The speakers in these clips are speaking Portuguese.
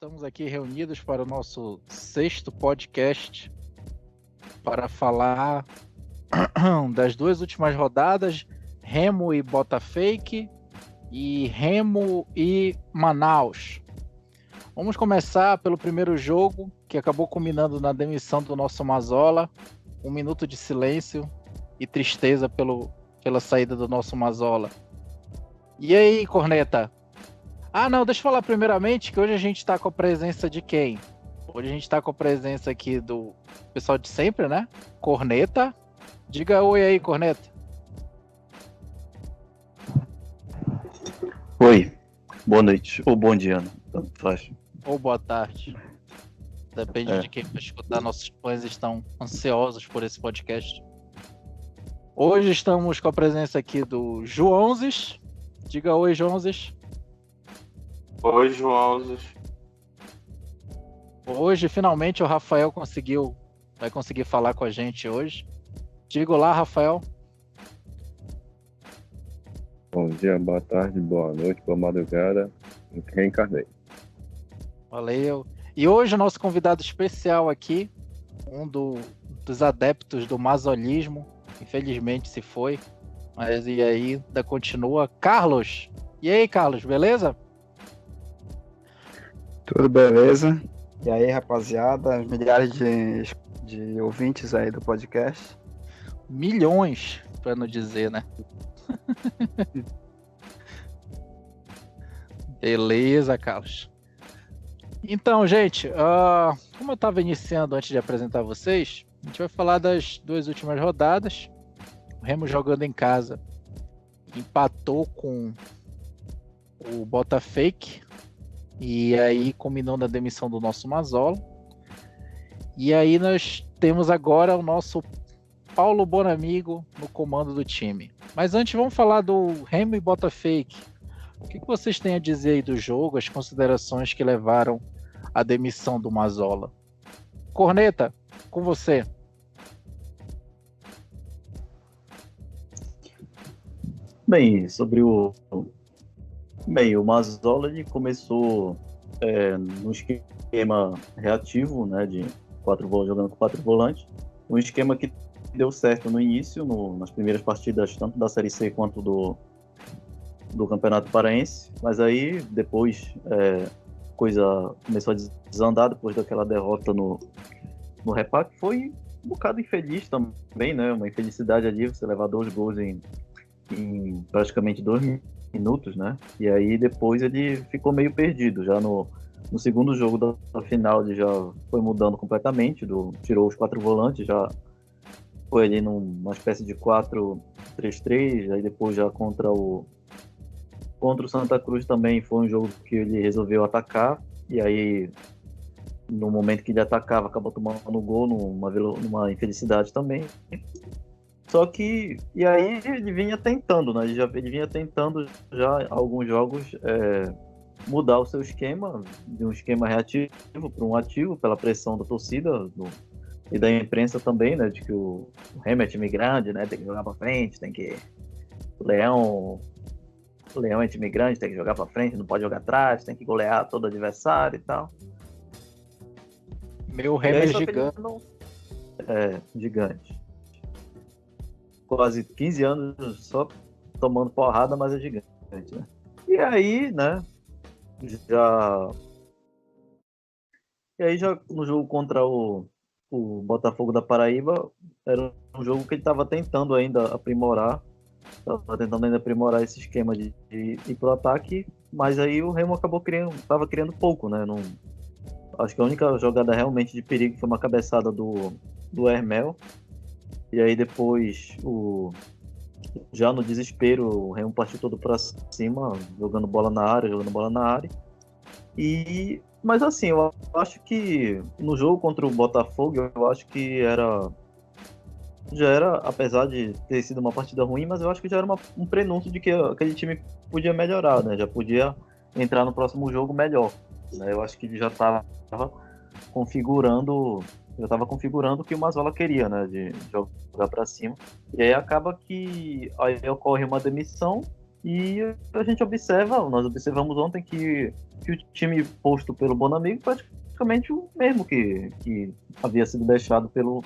Estamos aqui reunidos para o nosso sexto podcast para falar das duas últimas rodadas, Remo e Botafogo e Remo e Manaus. Vamos começar pelo primeiro jogo, que acabou culminando na demissão do nosso Mazzola. 1 minuto de silêncio e tristeza pela saída do nosso Mazzola. E aí, Corneta? Não, deixa eu falar primeiramente que hoje a gente está com a presença de quem? Hoje a gente está com a presença aqui do pessoal de sempre, né? Corneta. Diga oi aí, Corneta. Oi, boa noite, ou bom dia, né? Tanto faz. Ou boa tarde. Depende de quem vai escutar. Nossos fãs estão ansiosos por esse podcast. Hoje estamos com a presença aqui do Joãozes. Diga oi, Joãozes. Oi, Joãozes. Hoje, finalmente, o Rafael vai conseguir falar com a gente hoje. Diga olá, Rafael. Bom dia, boa tarde, boa noite, boa madrugada. Reencarnei. Valeu. E hoje o nosso convidado especial aqui, dos adeptos do masolismo, infelizmente se foi, mas e aí ainda continua, Carlos. E aí, Carlos, beleza? Tudo beleza? E aí, rapaziada, milhares de ouvintes aí do podcast. Milhões, para não dizer, né? Beleza, Carlos. Então, gente, como eu estava iniciando antes de apresentar vocês, a gente vai falar das duas últimas rodadas. O Remo jogando em casa empatou com o Botafogo e aí culminou na demissão do nosso Mazzola. E aí nós temos agora o nosso Paulo Bonamigo no comando do time. Mas antes vamos falar do Remo e Botafogo. O que vocês têm a dizer aí do jogo, as considerações que levaram à demissão do Mazzola? Corneta, com você. Bem, o Mazzola ele começou no esquema reativo, né, jogando com 4 volantes, um esquema que deu certo no início, nas primeiras partidas, tanto da Série C quanto do Campeonato Paraense, mas aí depois coisa começou a desandar depois daquela derrota no Repac. Foi um bocado infeliz também, né, uma infelicidade ali, você levar 2 gols em praticamente 2 minutos, né? E aí depois ele ficou meio perdido. Já no segundo jogo da final ele já foi mudando completamente, tirou os 4 volantes, já foi ali numa espécie de 4-3-3, aí depois já contra o Santa Cruz também foi um jogo que ele resolveu atacar, e aí no momento que ele atacava acabou tomando um gol numa infelicidade também. Só que, e aí ele vinha tentando, né? Ele vinha tentando já alguns jogos mudar o seu esquema, de um esquema reativo para um ativo, pela pressão da torcida e da imprensa também, né? De que o Remo é time grande, né? Tem que jogar para frente, o Leão é time grande, tem que jogar para frente, não pode jogar atrás, tem que golear todo adversário e tal. Meu Remo é gigante. Gigante. Quase 15 anos só tomando porrada, mas é gigante, né? E aí, né, já no jogo contra o Botafogo da Paraíba, era um jogo que ele estava tentando ainda aprimorar esse esquema de ir pro ataque, mas aí o Remo estava criando pouco, né? Acho que a única jogada realmente de perigo foi uma cabeçada do Hermel. E aí depois, já no desespero, o Remo partiu todo para cima, jogando bola na área. Mas assim, eu acho que no jogo contra o Botafogo, eu acho que já era, apesar de ter sido uma partida ruim, mas eu acho que já era um prenúncio de que aquele time podia melhorar, né? Já podia entrar no próximo jogo melhor, né? Eu acho que ele já estava configurando o que o Mazzola queria, né, de jogar para cima. E aí acaba que aí ocorre uma demissão E nós observamos ontem que o time posto pelo Bonamigo praticamente o mesmo que havia sido deixado pelo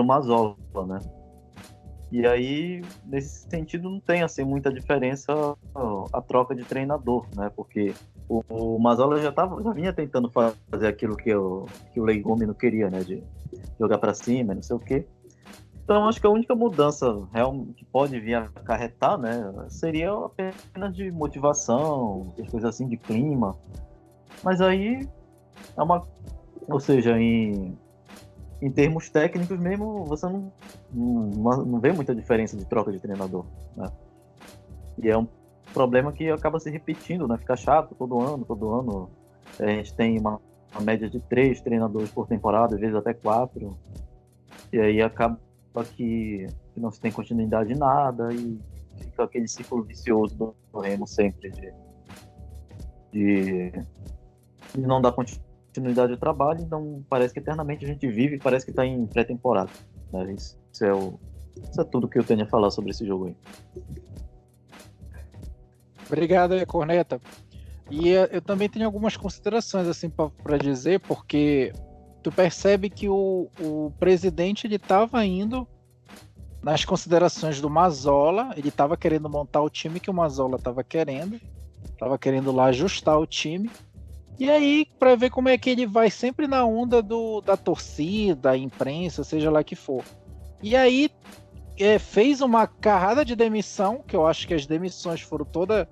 Mazzola, né? E aí, nesse sentido, não tem assim muita diferença a troca de treinador, né? Porque o Mazzola já vinha tentando fazer aquilo que o Leigume não queria, né? De jogar para cima, não sei o quê. Então, acho que a única mudança real que pode vir a acarretar, né, seria apenas de motivação, coisas assim, de clima. Mas aí, ou seja, em termos técnicos mesmo, você não vê muita diferença de troca de treinador, né? E é um problema que acaba se repetindo, né? Fica chato todo ano. A gente tem uma média de 3 treinadores por temporada, às vezes até 4. E aí acaba que não se tem continuidade em nada e fica aquele ciclo vicioso do Remo sempre de não dar continuidade ao trabalho. Então parece que eternamente a gente vive e parece que está em pré-temporada, né? Isso é tudo que eu tenho a falar sobre esse jogo aí. Obrigado aí, Corneta. E eu também tenho algumas considerações assim para dizer, porque tu percebe que o presidente ele estava indo nas considerações do Mazzola, ele estava querendo montar o time que o Mazzola estava querendo lá ajustar o time. E aí, para ver como é que ele vai sempre na onda da torcida, imprensa, seja lá que for. E aí, fez uma carrada de demissão, que eu acho que as demissões foram todas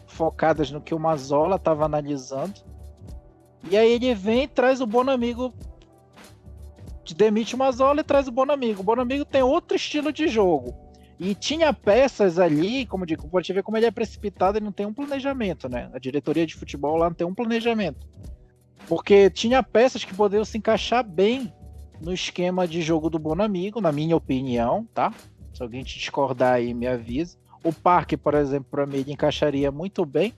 focadas no que o Mazzola estava analisando. E aí ele vem e traz o Bonamigo, demite o Mazzola e traz o Bonamigo. O Bonamigo tem outro estilo de jogo. E tinha peças ali, como digo, pode ver como ele é precipitado, ele não tem um planejamento, né? A diretoria de futebol lá não tem um planejamento. Porque tinha peças que poderiam se encaixar bem no esquema de jogo do Bonamigo, na minha opinião, tá? Se alguém te discordar aí, me avisa. O Parque, por exemplo, para mim, ele encaixaria muito bem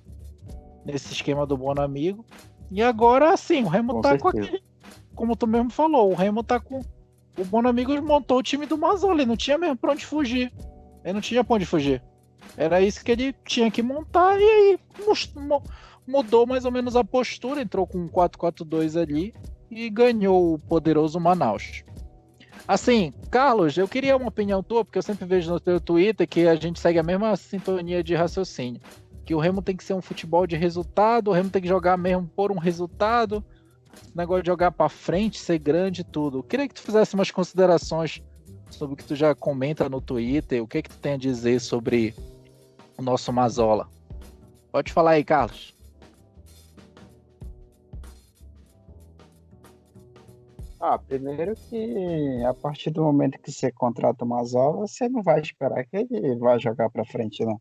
nesse esquema do Bonamigo. E agora, assim, o Remo tá com aquele... Como tu mesmo falou, o Remo tá com... O Bonamigo montou o time do Mazzola, ele não tinha mesmo pra onde fugir. Ele não tinha pra onde fugir. Era isso que ele tinha que montar, e aí mudou mais ou menos a postura, entrou com um 4-4-2 ali e ganhou o poderoso Manaus. Assim, Carlos, eu queria uma opinião tua, porque eu sempre vejo no teu Twitter que a gente segue a mesma sintonia de raciocínio. Que o Remo tem que ser um futebol de resultado, o Remo tem que jogar mesmo por um resultado, negócio de jogar pra frente, ser grande e tudo. Eu queria que tu fizesse umas considerações sobre o que tu já comenta no Twitter, o que tu tem a dizer sobre o nosso Mazzola. Pode falar aí, Carlos. Primeiro que a partir do momento que você contrata o Mazzola, você não vai esperar que ele vá jogar pra frente, não.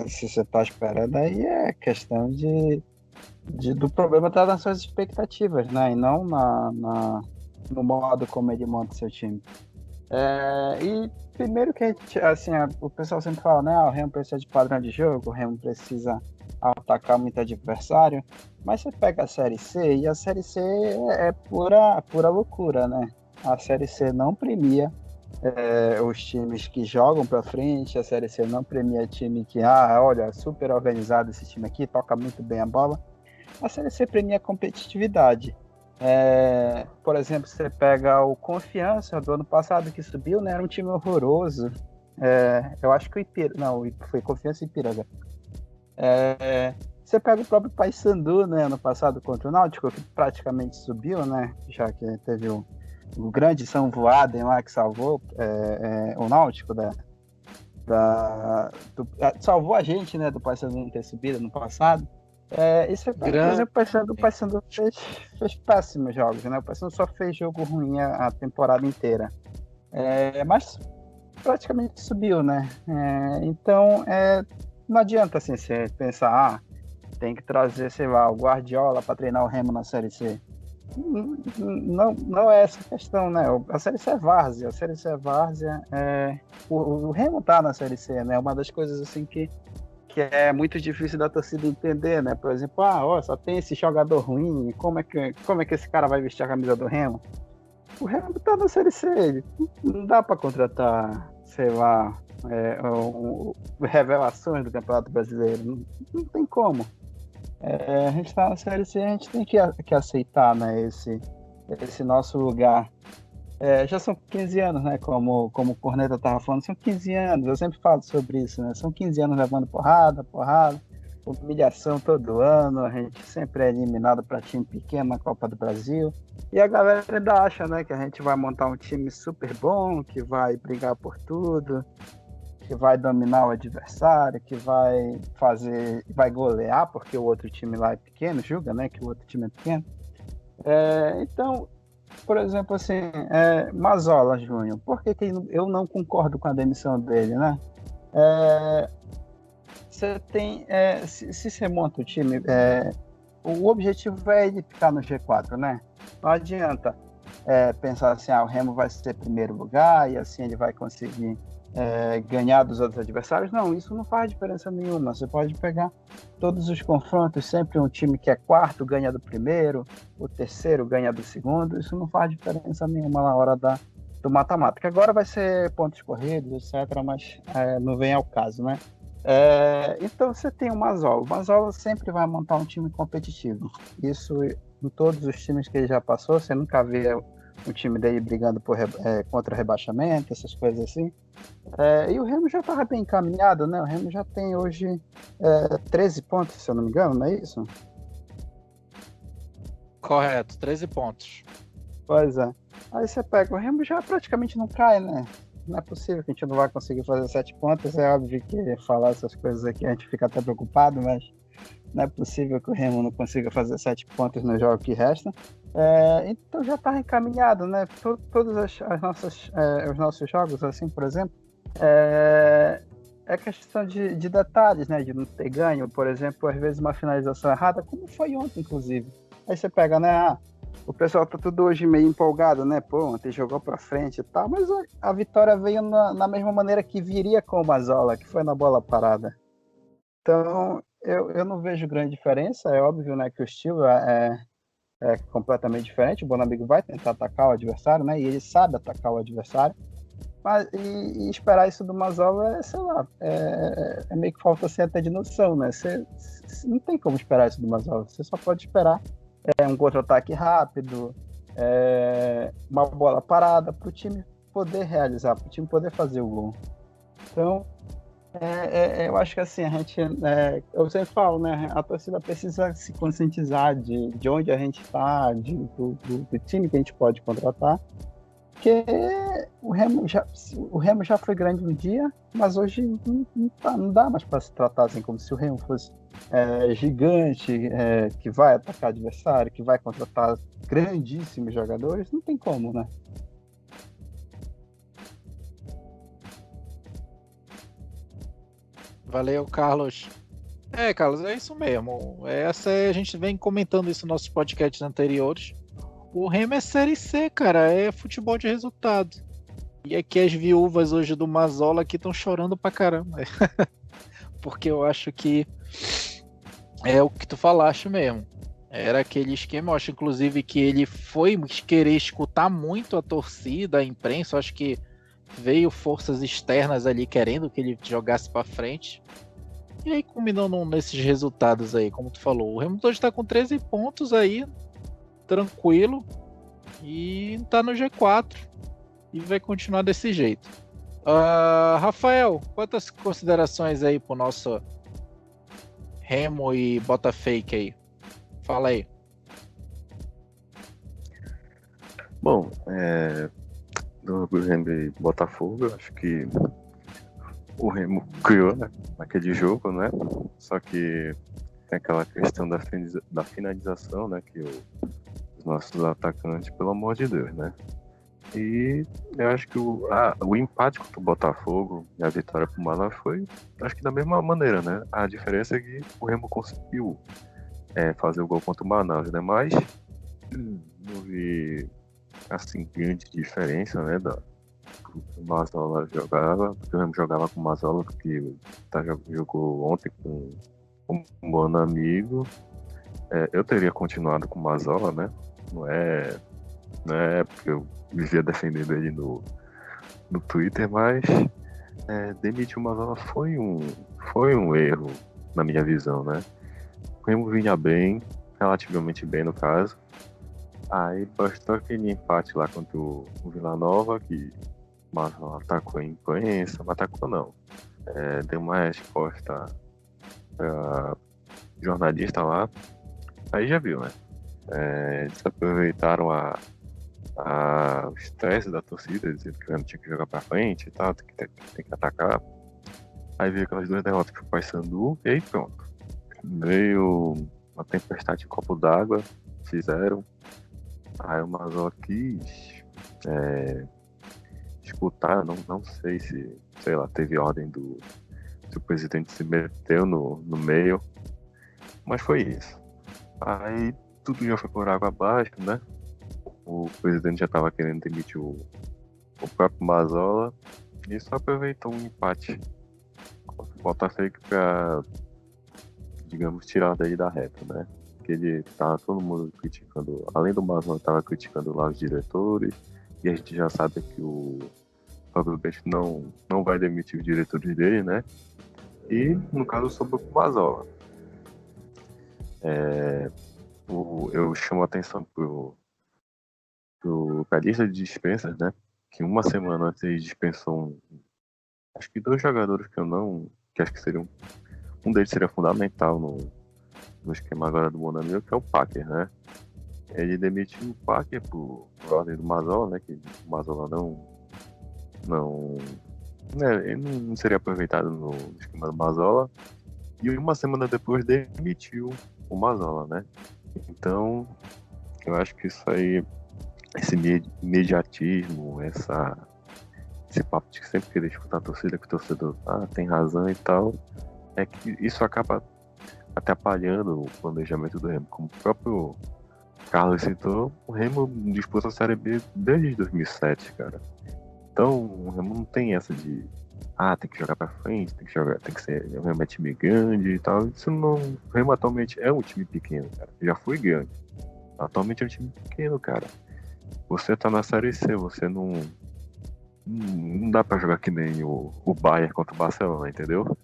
Se você tá esperando, aí é questão do problema tá nas suas expectativas, né? E não no modo como ele monta seu time. E primeiro que a gente, assim, o pessoal sempre fala, né? O Remo precisa de padrão de jogo, o Remo precisa atacar muito adversário, mas você pega a Série C e a Série C é pura loucura, né? A Série C não premia os times que jogam pra frente, a Série C não premia time que, olha, super organizado esse time aqui, toca muito bem a bola. A Série C premia a competitividade. Por exemplo, você pega o Confiança do ano passado que subiu, né? Era um time horroroso. Eu acho que foi Confiança e Ipiranga. Você pega o próprio Paysandu, né? Ano passado contra o Náutico, que praticamente subiu, né? Já que teve o grande São Voaden lá que salvou o Náutico salvou a gente, né? Do Paysandu não ter subido no passado. Isso por exemplo, o Paysandu fez péssimos jogos, né? O Paysandu só fez jogo ruim a temporada inteira. Mas praticamente subiu, né? Então, não adianta assim, você pensar, tem que trazer, sei lá, o Guardiola para treinar o Remo na Série C. Não é essa a questão, né? A Série C é várzea. O Remo tá na Série C, né? Uma das coisas assim que é muito difícil da torcida entender, né? Por exemplo, só tem esse jogador ruim, como é que esse cara vai vestir a camisa do Remo? O Remo tá na Série C, não dá para contratar, sei lá, revelações do Campeonato Brasileiro. Não tem como. A gente está na Série C, a gente tem que aceitar, né, esse nosso lugar. Já são 15 anos, né? Como o Corneta estava falando, são 15 anos. Eu sempre falo sobre isso, né? São 15 anos levando porrada, humilhação todo ano. A gente sempre é eliminado para time pequeno na Copa do Brasil. E a galera ainda acha, né, que a gente vai montar um time super bom, que vai brigar por tudo, que vai dominar o adversário, que vai golear, porque o outro time lá é pequeno, julga, né, que o outro time é pequeno. Então, por exemplo, assim, Mazola Júnior, por que eu não concordo com a demissão dele, né? Você tem, se você monta o time, o objetivo é ele ficar no G4, né? Não adianta pensar assim, o Remo vai ser primeiro lugar e assim ele vai conseguir ganhar dos outros adversários. Não, isso não faz diferença nenhuma. Você pode pegar todos os confrontos, sempre um time que é quarto ganha do primeiro, o terceiro ganha do segundo. Isso não faz diferença nenhuma na hora do mata-mata, que agora vai ser pontos corridos, etc., mas não vem ao caso, né? Então você tem o Mazola. O Mazola sempre vai montar um time competitivo. Isso em todos os times que ele já passou, você nunca vê o time dele brigando contra rebaixamento, essas coisas assim. E o Remo já estava bem encaminhado, né? O Remo já tem hoje 13 pontos, se eu não me engano, não é isso? Correto, 13 pontos. Pois é. Aí você pega, o Remo já praticamente não cai, né? Não é possível que a gente não vai conseguir fazer 7 pontos. É óbvio que falar essas coisas aqui a gente fica até preocupado, mas não é possível que o Remo não consiga fazer 7 pontos no jogo que resta. Então já está encaminhado, né? Todos os nossos jogos, assim, por exemplo, é questão de detalhes, né? De não ter ganho, por exemplo, às vezes uma finalização errada, como foi ontem, inclusive. Aí você pega, né? O pessoal tá tudo hoje meio empolgado, né? Pô, ontem jogou pra frente e tal, mas a vitória veio na mesma maneira que viria com o Mazola, que foi na bola parada. Então, eu não vejo grande diferença. É óbvio, né, que o estilo é completamente diferente. O Bonamigo vai tentar atacar o adversário, né? E ele sabe atacar o adversário. Mas, e esperar isso do Mazola sei lá, meio que falta assim, até de noção, né? Você não tem como esperar isso do Mazola. Você só pode esperar um contra-ataque rápido, uma bola parada para o time poder realizar, para o time poder fazer o gol. Então, eu acho que assim, a gente, eu sempre falo, né, a torcida precisa se conscientizar de onde a gente está, do time que a gente pode contratar, porque o Remo já foi grande um dia, mas hoje não dá mais para se tratar assim, como se o Remo fosse gigante, que vai atacar adversário, que vai contratar grandíssimos jogadores. Não tem como, né? Valeu, Carlos. Carlos, é isso mesmo. A gente vem comentando isso nos nossos podcasts anteriores. O Remo é Série C, cara. É futebol de resultado. E aqui as viúvas hoje do Mazola aqui estão chorando pra caramba. Porque eu acho que é o que tu falaste mesmo. Era aquele esquema, eu acho inclusive que ele foi querer escutar muito a torcida, a imprensa. Eu acho que veio forças externas ali querendo que ele jogasse pra frente. E aí combinando nesses resultados aí, como tu falou. O Remo hoje tá com 13 pontos aí, tranquilo, e tá no G4 e vai continuar desse jeito. Rafael, quantas considerações aí pro nosso Remo e Botafake aí? Fala aí. Bom, do Remo e Botafogo, eu acho que o Remo criou, né, naquele jogo, né? Só que tem aquela questão da finalização, né? Que os nossos atacantes, pelo amor de Deus, né? E eu acho que o empate contra o Botafogo e a vitória pro Manaus foi, acho que da mesma maneira, né? A diferença é que o Remo conseguiu fazer o gol contra o Manaus, né? Mas não vi, assim, grande diferença, né? O Mazola jogava, porque o Remo jogava com o Mazola, porque jogou ontem com um bom amigo. Eu teria continuado com o Mazola, né? Não é porque eu vivia defendendo ele no Twitter, mas Demitir o Mazola foi um erro, na minha visão, né? O Remo vinha bem, relativamente bem no caso. Aí bastou aquele empate lá contra o Vila Nova, que o Mazola atacou a imprensa, mas atacou não. Deu uma resposta pra jornalista lá. Aí já viu, né? Eles aproveitaram o estresse da torcida, dizendo que o Remo tinha que jogar pra frente e tal, tem que atacar. Aí veio aquelas duas derrotas pro Paysandu e aí pronto. Veio uma tempestade em copo d'água, fizeram. Aí o Mazola quis escutar, não sei se, sei lá, teve ordem se o presidente se meteu no meio, mas foi isso. Aí tudo já foi por água abaixo, né? O presidente já estava querendo demitir o próprio Mazola e só aproveitou um empate contra o Botafogo para, digamos, tirar daí da reta, né? Porque ele tava todo mundo criticando, além do Mazola, tava criticando lá os diretores, e a gente já sabe que o Fábio Bento não vai demitir os diretores dele, né? E, no caso, sobrou pro Mazola. Eu chamo a atenção pro lista de dispensas, né? Que uma semana antes ele dispensou acho que dois jogadores que acho que seriam, um deles seria fundamental no esquema agora do Bonamil, que é o Packer, né? Ele demitiu o Packer por ordem do Mazola, né? Que o Mazola ele não seria aproveitado no esquema do Mazola. E uma semana depois demitiu o Mazola, né? Então, eu acho que isso aí, esse imediatismo, esse papo de sempre querer escutar a torcida, que o torcedor tem razão e tal, é que isso acaba atrapalhando o planejamento do Remo. Como o próprio Carlos citou, o Remo disputa a Série B desde 2007, cara. Então, o Remo não tem essa de tem que jogar pra frente, tem que ser, o Remo é time grande e tal. Isso não, o Remo atualmente é um time pequeno, cara. Já foi grande. Atualmente é um time pequeno, cara. Você tá na Série C, você não dá pra jogar que nem o Bayern contra o Barcelona, entendeu?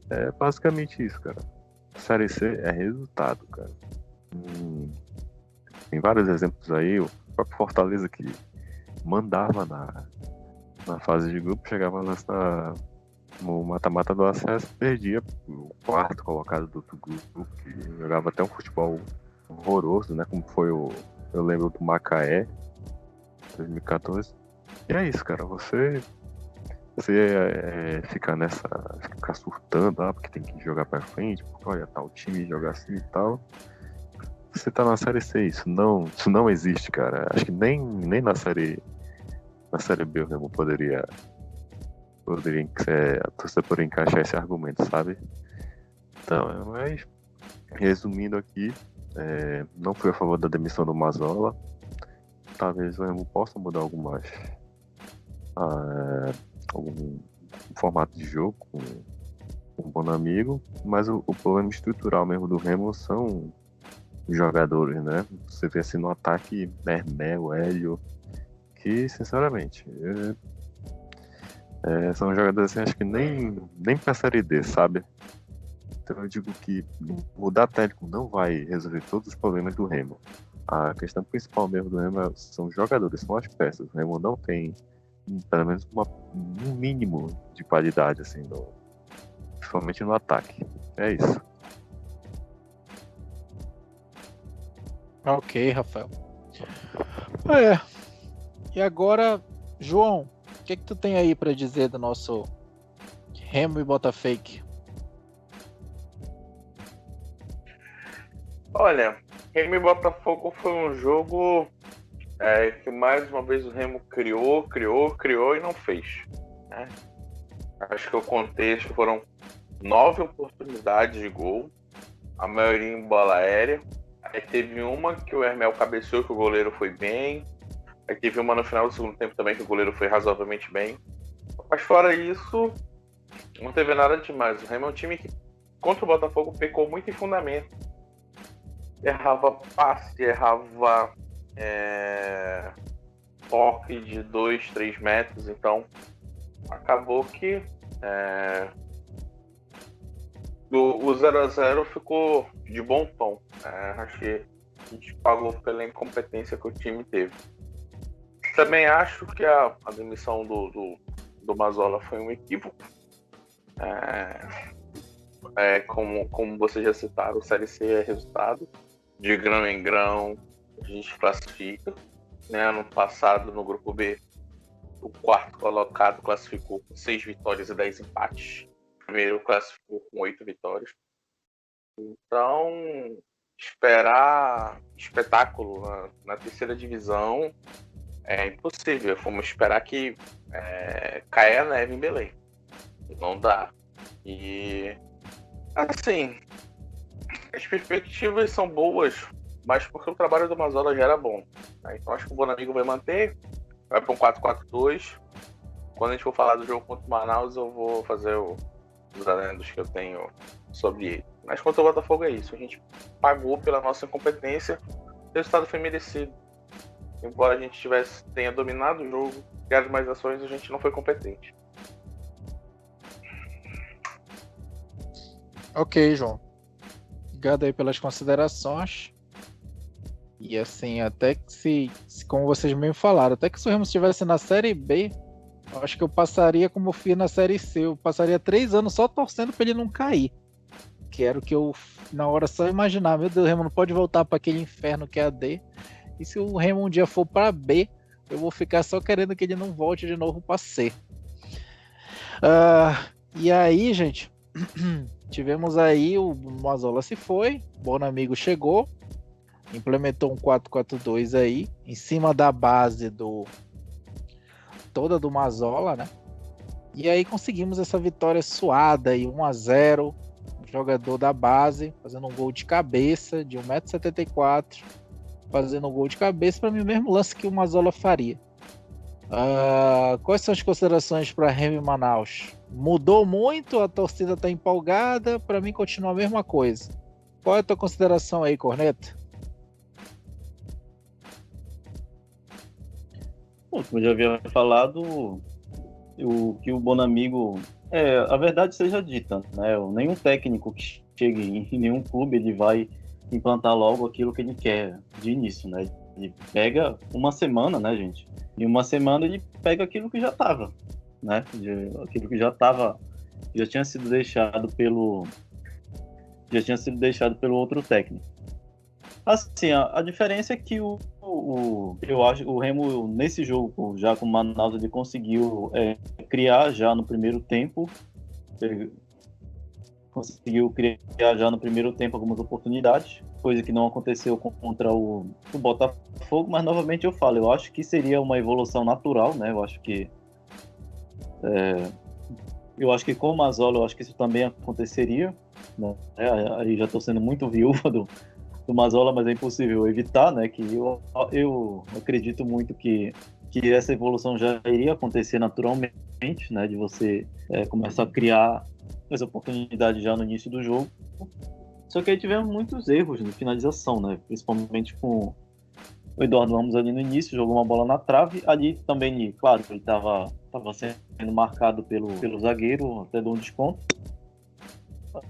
É basicamente isso, cara. Série C é resultado, cara. Tem vários exemplos aí. O próprio Fortaleza que mandava na fase de grupo, chegava no mata-mata do acesso, perdia o quarto colocado do outro grupo, que jogava até um futebol horroroso, né? Como foi eu lembro do Macaé, 2014. E é isso, cara. Você ficar surtando, porque tem que jogar pra frente, porque olha, tal time jogar assim e tal. Você tá na Série C, isso não existe, cara. Acho que nem na Série B o Remo poderia a torcida poderia encaixar esse argumento, sabe? Então, mas resumindo aqui, não fui a favor da demissão do Mazola. Talvez o Remo possa mudar algum formato de jogo com um bom amigo, mas o problema estrutural mesmo do Remo são os jogadores, né? Você vê assim no ataque Mermel, Hélio, que sinceramente são jogadores assim, acho que nem pra Série D, sabe? Então eu digo que mudar técnico não vai resolver todos os problemas do Remo. A questão principal mesmo do Remo são os jogadores, são as peças. O Remo não tem pelo menos um mínimo de qualidade, assim, principalmente no ataque. É isso. Ok, Rafael. E agora, João, o que tu tem aí pra dizer do nosso Remo e Botafogo? Olha, Remo e Botafogo foi um jogo que mais uma vez o Remo criou e não fez, né? Acho que o contexto foram 9 oportunidades de gol, a maioria em bola aérea. Aí teve uma que o Hermel cabeceou, que o goleiro foi bem. Aí teve uma no final do segundo tempo também, que o goleiro foi razoavelmente bem. Mas fora isso, não teve nada demais. O Remo é um time que, contra o Botafogo, pecou muito em fundamento. Errava passe, errava toque de 2, 3 metros. Então, acabou que o 0-0 ficou de bom tom. Acho que a gente pagou pela incompetência que o time teve. Também acho que a demissão do Mazzola foi um equívoco. Como vocês já citaram, o Série C é resultado de grão em grão, a gente classifica. Né? Ano passado, no grupo B, o quarto colocado classificou com 6 vitórias e 10 empates. O primeiro classificou com 8 vitórias. Então, esperar espetáculo na terceira divisão é impossível. Vamos esperar que caia a neve em Belém. Não dá. E, assim, as perspectivas são boas, mas porque o trabalho do Mazzola já era bom. Né? Então, acho que o Bonamigo vai manter, vai para um 4-4-2. Quando a gente for falar do jogo contra o Manaus, eu vou fazer os adendos que eu tenho sobre ele. Mas contra o Botafogo é isso. A gente pagou pela nossa incompetência. O resultado foi merecido. Embora a gente tenha dominado o jogo, criado mais ações, a gente não foi competente. Ok, João. Obrigado aí pelas considerações. E assim, até que se como vocês mesmo falaram, até que se o Remo estivesse na Série B, eu acho que eu passaria como eu fiz na Série C. Eu passaria 3 anos só torcendo para ele não cair. Que era o que eu, na hora, só imaginar. Meu Deus, o Remo não pode voltar para aquele inferno que é a D. E se o Remo um dia for para B, eu vou ficar só querendo que ele não volte de novo para C. E aí, gente, tivemos aí o Mazzola se foi, o Bonamigo chegou, implementou um 4-4-2 aí, em cima da base toda do Mazzola, né? E aí conseguimos essa vitória suada aí, 1-0, um jogador da base fazendo um gol de cabeça de 1,74 m, fazendo um gol de cabeça para mim, o mesmo lance que o Mazzola faria. Quais são as considerações para Remo e Manaus? Mudou muito? A torcida está empolgada? Para mim continua a mesma coisa. Qual é a tua consideração aí, Corneta? Como eu já havia falado, que o Bonamigo, a verdade seja dita, né? Nenhum técnico que chegue em nenhum clube ele vai implantar logo aquilo que ele quer de início, né? Ele pega uma semana, né, gente? Em uma semana ele pega aquilo que já estava, né? Aquilo que já tinha sido deixado pelo outro técnico. Assim, a diferença é que eu acho o Remo nesse jogo já com o Manaus ele conseguiu criar já no primeiro tempo, algumas oportunidades, coisa que não aconteceu contra o Botafogo, mas novamente eu falo, eu acho que seria uma evolução natural, né? Eu acho que com o Mazzola, eu acho que isso também aconteceria, né? Aí já estou sendo muito viúva do Mazzola, mas é impossível evitar, né? Que eu acredito muito que essa evolução já iria acontecer naturalmente, né? De você começar a criar essa oportunidade já no início do jogo. Só que aí tivemos muitos erros de finalização, né? Principalmente com o Eduardo Ramos ali no início, jogou uma bola na trave. Ali também, claro, ele estava sendo marcado pelo zagueiro, até deu um desconto.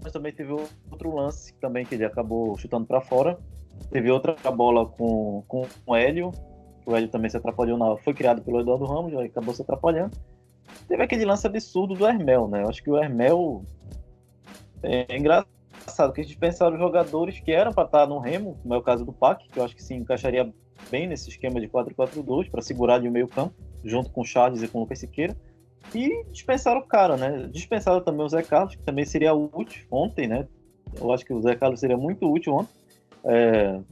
Mas também teve outro lance também que ele acabou chutando para fora. Teve outra bola com o Hélio. O Hélio também se atrapalhou. Foi criado pelo Eduardo Ramos, ele acabou se atrapalhando. Teve aquele lance absurdo do Hermel, né? Eu acho que o Hermel é engraçado, que a gente pensava os jogadores que eram para estar no Remo, como é o caso do Pac, que eu acho que se encaixaria bem nesse esquema de 4-4-2, para segurar ali o meio campo, junto com o Charles e com o Lucas Siqueira. E dispensaram o cara, né? Dispensaram também o Zé Carlos, que também seria útil ontem, né? Eu acho que o Zé Carlos seria muito útil ontem,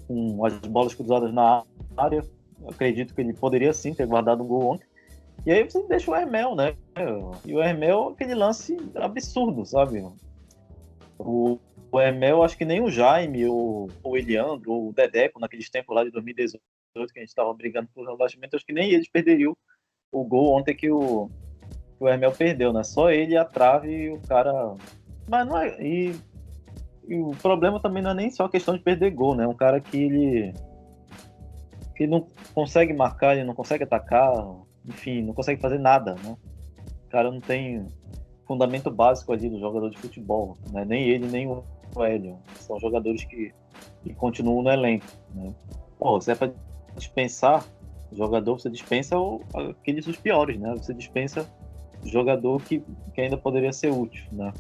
com as bolas cruzadas na área. Eu acredito que ele poderia sim ter guardado um gol ontem. E aí você deixa o Hermel, né? E o Hermel, aquele lance absurdo, sabe? O Hermel, acho que nem o Jaime, ou o Eliandro, ou o Dedeco, naqueles tempos lá de 2018, que a gente estava brigando por rebaixamento, acho que nem eles perderiam o gol ontem que o Hermel perdeu, né? Só ele, a trave e o cara... Mas não é... E o problema também não é nem só a questão de perder gol, né? Um cara que ele não consegue marcar, ele não consegue atacar, enfim, não consegue fazer nada, né? cara não tem fundamento básico ali do jogador de futebol, né? Nem ele, nem o Hélio. São jogadores que continuam no elenco, né? Pô, se é para dispensar jogador, você dispensa aqueles os piores, né? Você dispensa jogador que ainda poderia ser útil, né?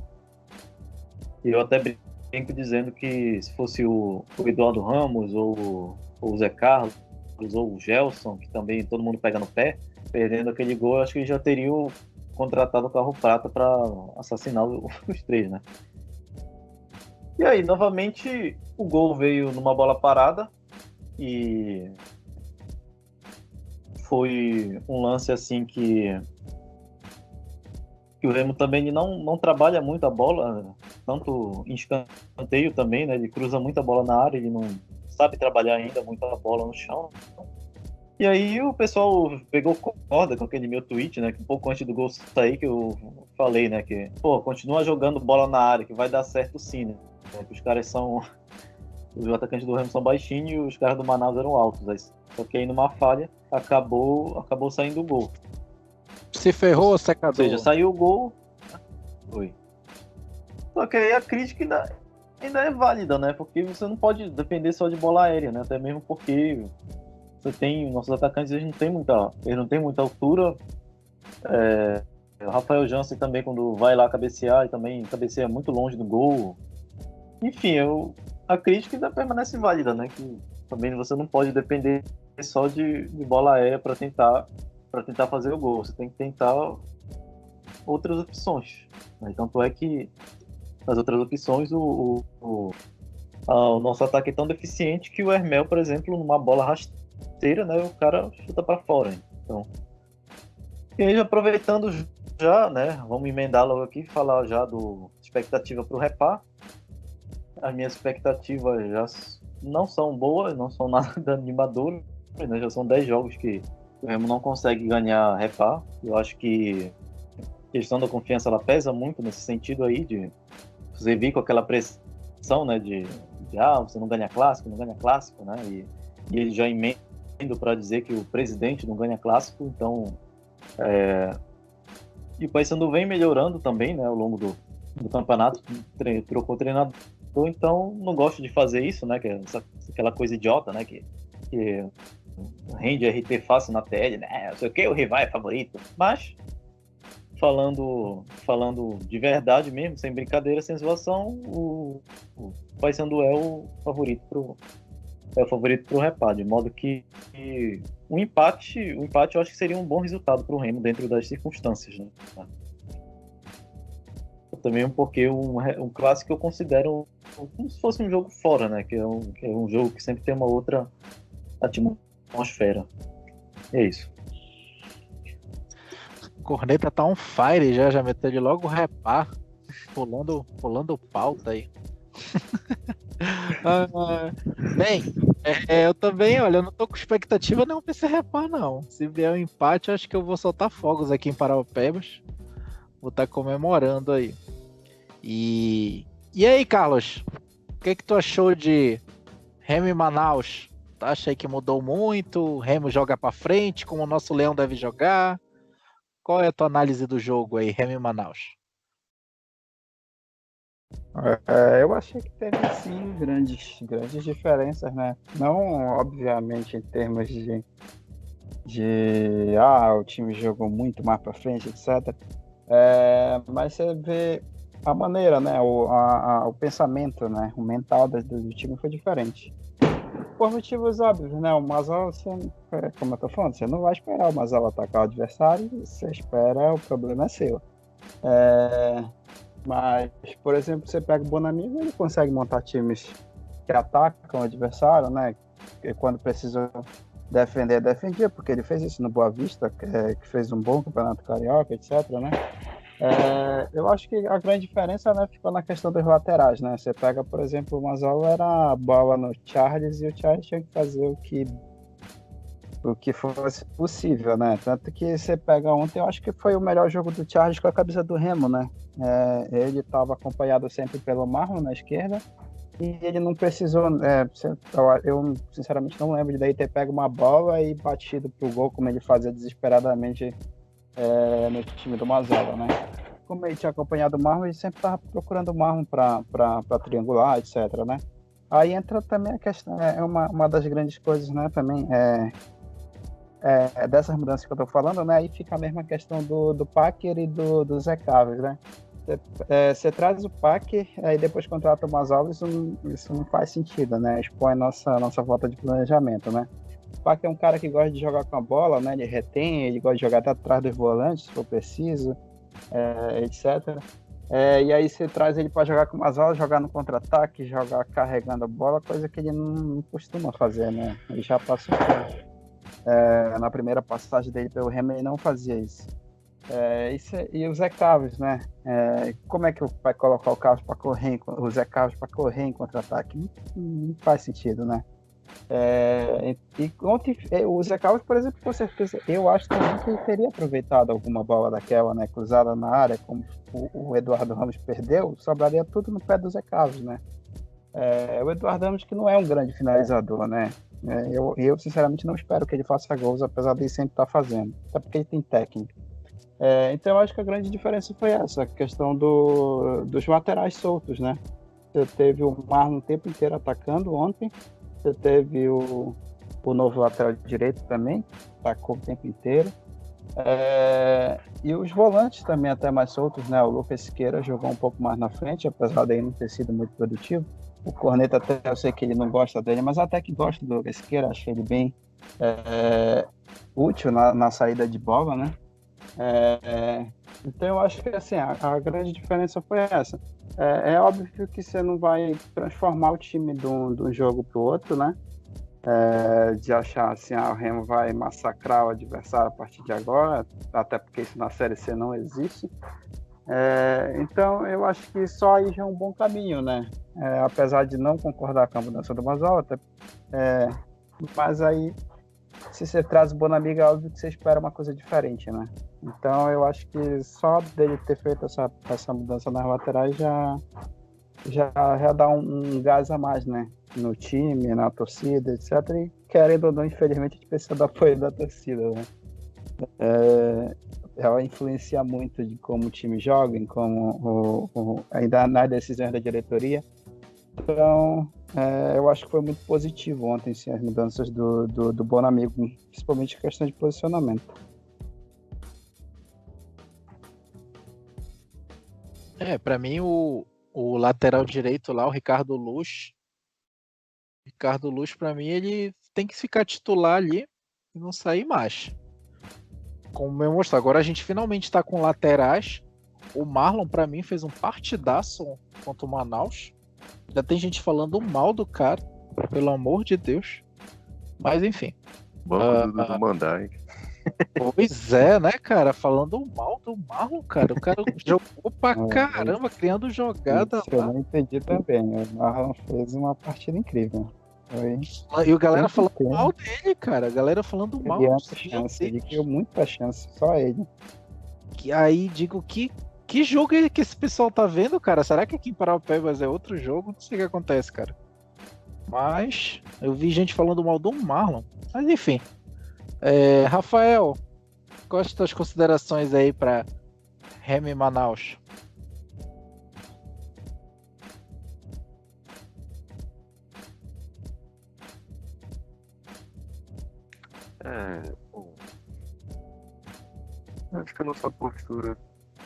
E eu até brinco dizendo que se fosse o Eduardo Ramos ou o Zé Carlos ou o Gelson, que também todo mundo pega no pé, perdendo aquele gol, eu acho que eles já teriam contratado o carro prata para assassinar os três, né? E aí, novamente, o gol veio numa bola parada e foi um lance assim que o Remo também não trabalha muito a bola, tanto em escanteio também, né? Ele cruza muita bola na área, ele não sabe trabalhar ainda muito a bola no chão. E aí o pessoal pegou corda com aquele meu tweet, né? Que um pouco antes do gol sair, que eu falei, né? Que, pô, continua jogando bola na área, que vai dar certo sim, né? Que os caras são... Os atacantes do Remo são baixinhos e os caras do Manaus eram altos. Aí, só que aí numa falha, acabou saindo o gol. Se ferrou, secador. Ou seja, saiu o gol. Foi. Só que aí a crítica ainda é válida, né? Porque você não pode depender só de bola aérea, né? Até mesmo porque você tem. Nossos atacantes eles não têm muita altura. O Rafael Jansen também, quando vai lá cabecear, e também cabeceia muito longe do gol. Enfim, a crítica ainda permanece válida, né? Que também você não pode depender só de bola aérea para tentar fazer o gol. Você tem que tentar outras opções, né? Tanto é que as outras opções o nosso ataque é tão deficiente que o Hermel, por exemplo, numa bola rasteira, né, o cara chuta para fora. Então, e aí, aproveitando já, né, vamos emendar logo aqui e falar já do expectativa para o Repá. As minhas expectativas já não são boas, não são nada animadoras, né? Já são 10 jogos que o Remo não consegue ganhar Repá. Eu acho que a questão da confiança ela pesa muito nesse sentido aí, de você vir com aquela pressão, né, de você não ganha clássico, né, e ele já emenda para dizer que o presidente não ganha clássico, então e o Paysandu vem melhorando também, né, ao longo do campeonato, trocou treinador, então não gosto de fazer isso, né, que é aquela coisa idiota, né, que rende RT fácil na TL, né, não sei o que, o rival é favorito, mas falando de verdade mesmo, sem brincadeira, sem zoação, o Paysandu é o favorito pro Repá, de modo que o empate eu acho que seria um bom resultado pro Remo dentro das circunstâncias, né? Também porque um clássico eu considero como se fosse um jogo fora, né? Que é um jogo que sempre tem uma outra atmosfera. É isso. Corneta tá on fire já meteu de logo o Repá, pulando pauta aí. Bem, eu também, olha, eu não tô com expectativa não pra esse Repá não. Se vier um empate, eu acho que eu vou soltar fogos aqui em Paraupebas. Vou estar comemorando aí. E aí, Carlos? O que tu achou de Remo e Manaus? Tu acha aí que mudou muito? O Remo joga pra frente, como o nosso Leão deve jogar? Qual é a tua análise do jogo aí, Remo e Manaus? Eu achei que teve sim grandes diferenças, né? Não, obviamente, em termos de o time jogou muito mais para frente, etc. Mas você vê a maneira, né? O pensamento, né? O mental do time foi diferente. Por motivos óbvios, né? O Mazzola, como eu tô falando, você não vai esperar o Mazzola atacar o adversário, você espera, o problema é seu. Mas, por exemplo, você pega o Bonamigo, ele consegue montar times que atacam o adversário, né? E quando precisou defender, defendia, porque ele fez isso no Boa Vista, que fez um bom campeonato carioca, etc, né? Eu acho que a grande diferença, né, ficou na questão dos laterais, né? Você pega, por exemplo, o Mazzola era a bola no Charles e o Charles tinha que fazer o que fosse possível, né? Tanto que você pega ontem, eu acho que foi o melhor jogo do Charles com a camisa do Remo, né? Ele estava acompanhado sempre pelo Marlon na esquerda e ele não precisou, eu sinceramente não lembro de daí ter pego uma bola e batido pro gol como ele fazia desesperadamente no time do Mazola, né? Como ele tinha acompanhado o Marlon, ele sempre estava procurando o Marlon para triangular, etc, né? Aí entra também a questão, é uma das grandes coisas, né, também, dessas mudanças que eu estou falando, né? Aí fica a mesma questão do Packer e do Zé Carlos, né? Você traz o Packer, aí depois contrata o Mazola, isso não faz sentido, né? Expõe nossa falta de planejamento, né? O Packer é um cara que gosta de jogar com a bola, né? Ele retém, ele gosta de jogar até atrás dos volantes, se for preciso, etc. E aí você traz ele para jogar com o Mazola, jogar no contra-ataque, jogar carregando a bola, coisa que ele não costuma fazer, né? Ele já passou na primeira passagem dele pelo Remo, ele não fazia isso. E o Zé Carlos, né? Como é que vai colocar o Zé Carlos para correr em contra-ataque? Não faz sentido, né? E ontem, o Zé Carlos, por exemplo, com certeza, eu acho também que ele teria aproveitado alguma bola daquela, né? Cruzada na área, como o Eduardo Ramos perdeu, sobraria tudo no pé do Zé Carlos, né? O Eduardo Ramos que não é um grande finalizador, né? Eu sinceramente não espero que ele faça gols, apesar de ele sempre estar fazendo, até porque ele tem técnica. Então eu acho que a grande diferença foi essa, a questão dos laterais soltos, né? Você teve o Marlon o tempo inteiro atacando ontem, você teve o novo lateral direito também, atacou o tempo inteiro. E os volantes também até mais soltos, né? O Lucas Siqueira jogou um pouco mais na frente, apesar dele não ter sido muito produtivo. O Corneta até eu sei que ele não gosta dele, mas até que gosta do Lucas Siqueira, achei ele bem útil na saída de bola, né? Então eu acho que assim, a grande diferença foi essa. É óbvio que você não vai transformar o time de um jogo para o outro, né? De achar assim, o Remo vai massacrar o adversário a partir de agora, até porque isso na Série C não existe. Então eu acho que só aí já é um bom caminho, né? Apesar de não concordar com a mudança do Mazola, mas aí se você traz o Bonamiga, é óbvio que você espera uma coisa diferente, né? Então eu acho que só dele ter feito essa mudança nas laterais já dá um gás a mais, né? No time, na torcida, etc. E querendo ou não, infelizmente, a gente precisa do apoio da torcida, né? Ela influencia muito de como o time joga, em como ainda nas decisões da diretoria. Então, eu acho que foi muito positivo ontem, sim, as mudanças do Bonamigo, principalmente a questão de posicionamento. Pra mim, o lateral direito lá, o Ricardo Luz, pra mim, ele tem que ficar titular ali e não sair mais. Como eu mostrei, agora a gente finalmente está com laterais. O Marlon, pra mim, fez um partidaço contra o Manaus. Já tem gente falando mal do cara, pelo amor de Deus. Mas enfim. Banco do Mandai. Pois é, né, cara? Falando mal do Marlon, cara. O cara jogou pra caramba, criando jogada isso lá. Eu não entendi também. O Marlon fez uma partida incrível. E a galera falando mal dele, cara. A galera falando mal dele. Ele criou muita chance, só ele. E aí, digo, que jogo é que esse pessoal tá vendo, cara? Será que aqui em Paraupebas é outro jogo? Não sei o que acontece, cara. Mas eu vi gente falando mal do Marlon. Mas enfim. Rafael, quais as tuas considerações aí para Remo e Manaus? Bom, acho que a nossa postura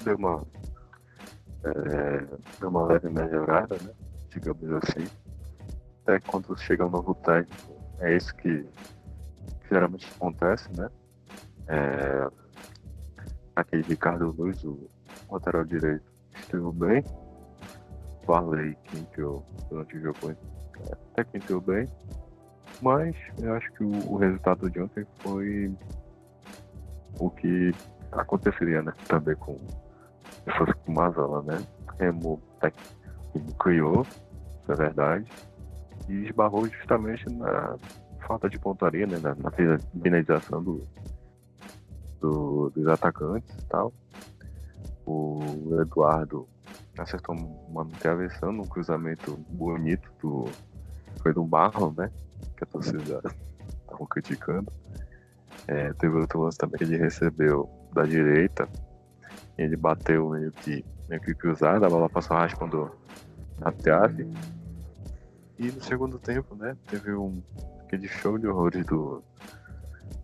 deu uma leve melhorada, né? Digamos assim. Até quando chega um novo técnico, é isso que geralmente acontece, né? Aquele Ricardo Luz, o lateral direito, esteve bem. Varley, que entrou durante o jogo, até que entrou bem. Mas eu acho que o resultado de ontem foi o que aconteceria, né? Também com o Mazola, né? Remo criou, isso é verdade, e esbarrou justamente na falta de pontaria, né? Na finalização dos atacantes e tal. O Eduardo acertou uma travessão num cruzamento bonito foi do Marlon, né? Que a torcida estavam criticando. Teve outro lance também que ele recebeu da direita. Ele bateu meio que cruzado, a bola passou raspando na trave. E no segundo tempo, né, teve aquele show de horrores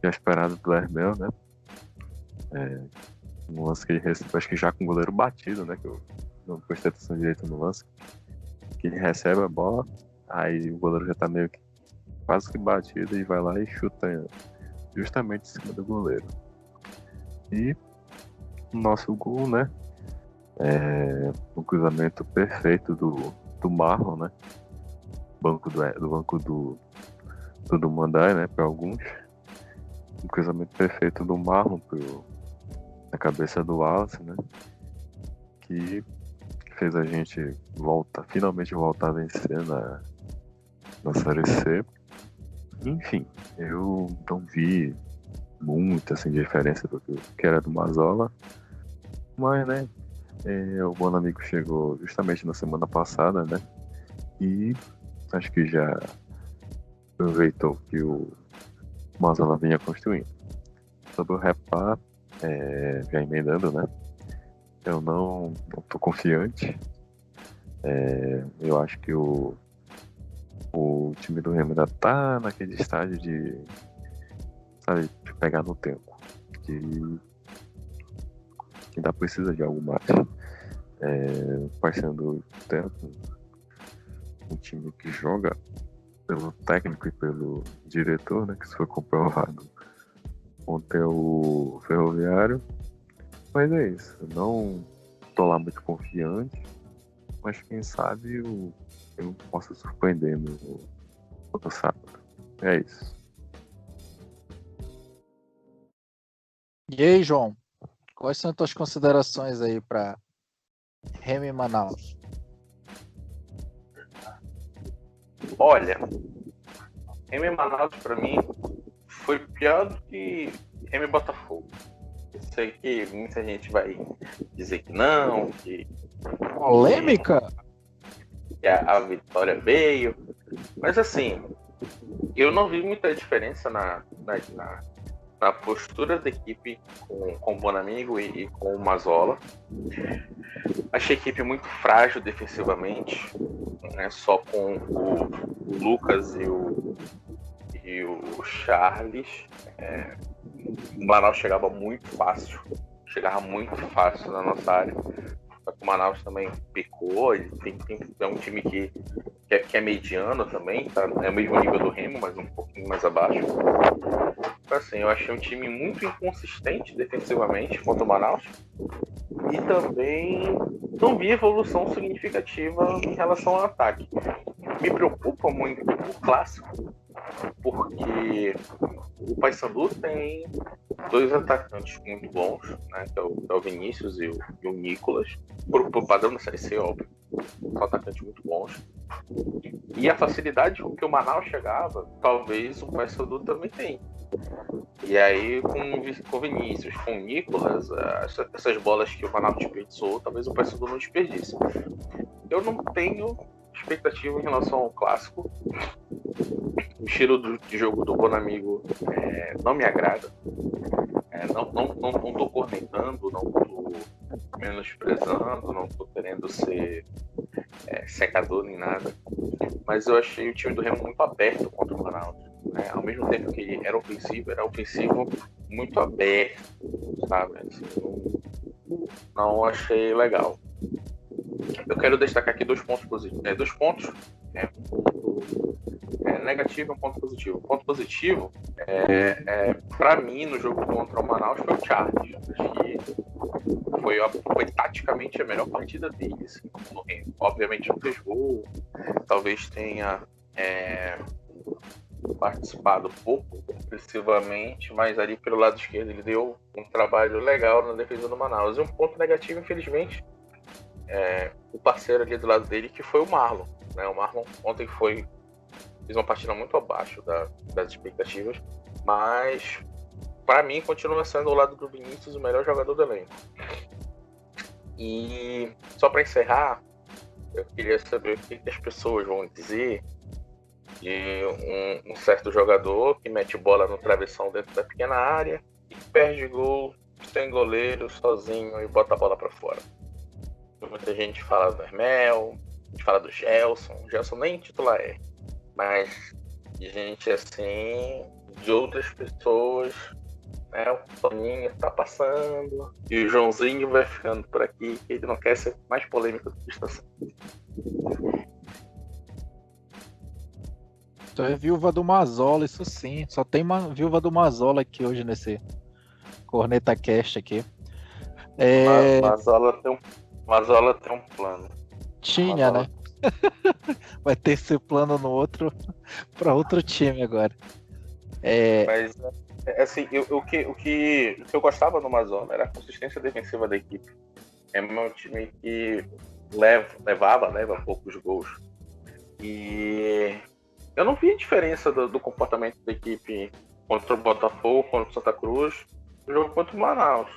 já esperado do Hermel, né? Um lance que ele recebe, acho que já com o goleiro batido, né? Que eu não prestei atenção direito no lance. Que ele recebe a bola, aí o goleiro já tá meio que quase que batido e vai lá e chuta justamente em cima do goleiro. E o nosso gol, né? Um cruzamento perfeito do Marlon, né? Do banco do Mandai, né? Para alguns. Um cruzamento perfeito do Marlon na cabeça do Wallace, né? Que fez a gente finalmente voltar a vencer na Série C. Enfim, eu não vi muita assim, diferença do que era do Mazola. Mas, né? O Bonamigo chegou justamente na semana passada, né? E acho que já aproveitou que o Mazola vinha construindo. Sobre o Repá, já emendando, né? Eu não tô confiante. Eu acho que o time do Remo ainda tá naquele estágio de pegar no tempo. Que ainda precisa de algo mais. Passando o tempo, um time que joga pelo técnico e pelo diretor, né? Que isso foi comprovado ontem o Ferroviário. Mas é isso. Eu não tô lá muito confiante. Mas quem sabe eu posso surpreender no sábado. É isso. E aí, João? Quais são as tuas considerações aí para Remo e Manaus? Olha, Remo e Manaus pra mim foi pior do que Remo e Botafogo. Eu sei que muita gente vai dizer que não, que Polêmica? Que a vitória veio. Mas assim, eu não vi muita diferença na postura da equipe com o Bonamigo e com o Mazola. Achei a equipe muito frágil defensivamente, né? Só com o Lucas e o Charles. O Manaus chegava muito fácil na nossa área. O Manaus também pecou, ele é um time que é mediano também, tá? É o mesmo nível do Remo, mas um pouquinho mais abaixo. Então, assim, eu achei um time muito inconsistente defensivamente contra o Manaus e também não vi evolução significativa em relação ao ataque. Me preocupa muito o clássico, porque o Paysandu tem dois atacantes muito bons, né, que é o Vinícius e o Nicolas, por padrão da Série C, óbvio. São atacantes muito bons. E a facilidade com que o Manaus chegava, talvez o Paysandu também tem. E aí, com o Vinícius, com o Nicolas, essas bolas que o Manaus desperdiçou, talvez o Paysandu não desperdice. Eu não tenho expectativa em relação ao clássico. O estilo de jogo do Bonamigo não me agrada. Não tô cornetando, não tô menosprezando, não tô querendo ser secador nem nada. Mas eu achei o time do Remo muito aberto contra o Manaus. Ao mesmo tempo que ele era ofensivo muito aberto, sabe? Assim, não achei legal. Eu quero destacar aqui dois pontos positivos. Dois pontos. Um ponto negativo e um ponto positivo. O ponto positivo, para mim, no jogo contra o Manaus, foi o Charles. Acho que foi taticamente a melhor partida dele, assim, no Remo. Obviamente não fez gol, talvez tenha participado pouco excessivamente, mas ali pelo lado esquerdo ele deu um trabalho legal na defesa do Manaus. E um ponto negativo, infelizmente, o parceiro ali do lado dele, que foi o Marlon, né? O Marlon ontem fez uma partida muito abaixo das expectativas, mas para mim continua sendo ao lado do Vinícius o melhor jogador do elenco. E só para encerrar, eu queria saber o que as pessoas vão dizer de um certo jogador que mete bola no travessão dentro da pequena área e que perde gol sem goleiro, sozinho e bota a bola pra fora. Muita gente fala do Hermel, a gente fala do Gelson. O Gelson nem titular é. Mas gente assim, de outras pessoas, né? O Toninho tá passando e o Joãozinho vai ficando por aqui, que ele não quer ser mais polêmico do que está sendo. Tu é viúva do Mazola, isso sim. Só tem uma viúva do Mazola aqui hoje nesse Corneta Cast aqui. Mazola tem um plano. Tinha, né? Vai ter esse plano no outro para outro time agora. Mas assim, o que eu gostava do Mazola era a consistência defensiva da equipe. É um time que leva poucos gols. E eu não vi a diferença do comportamento da equipe contra o Botafogo, contra o Santa Cruz, no jogo contra o Manaus.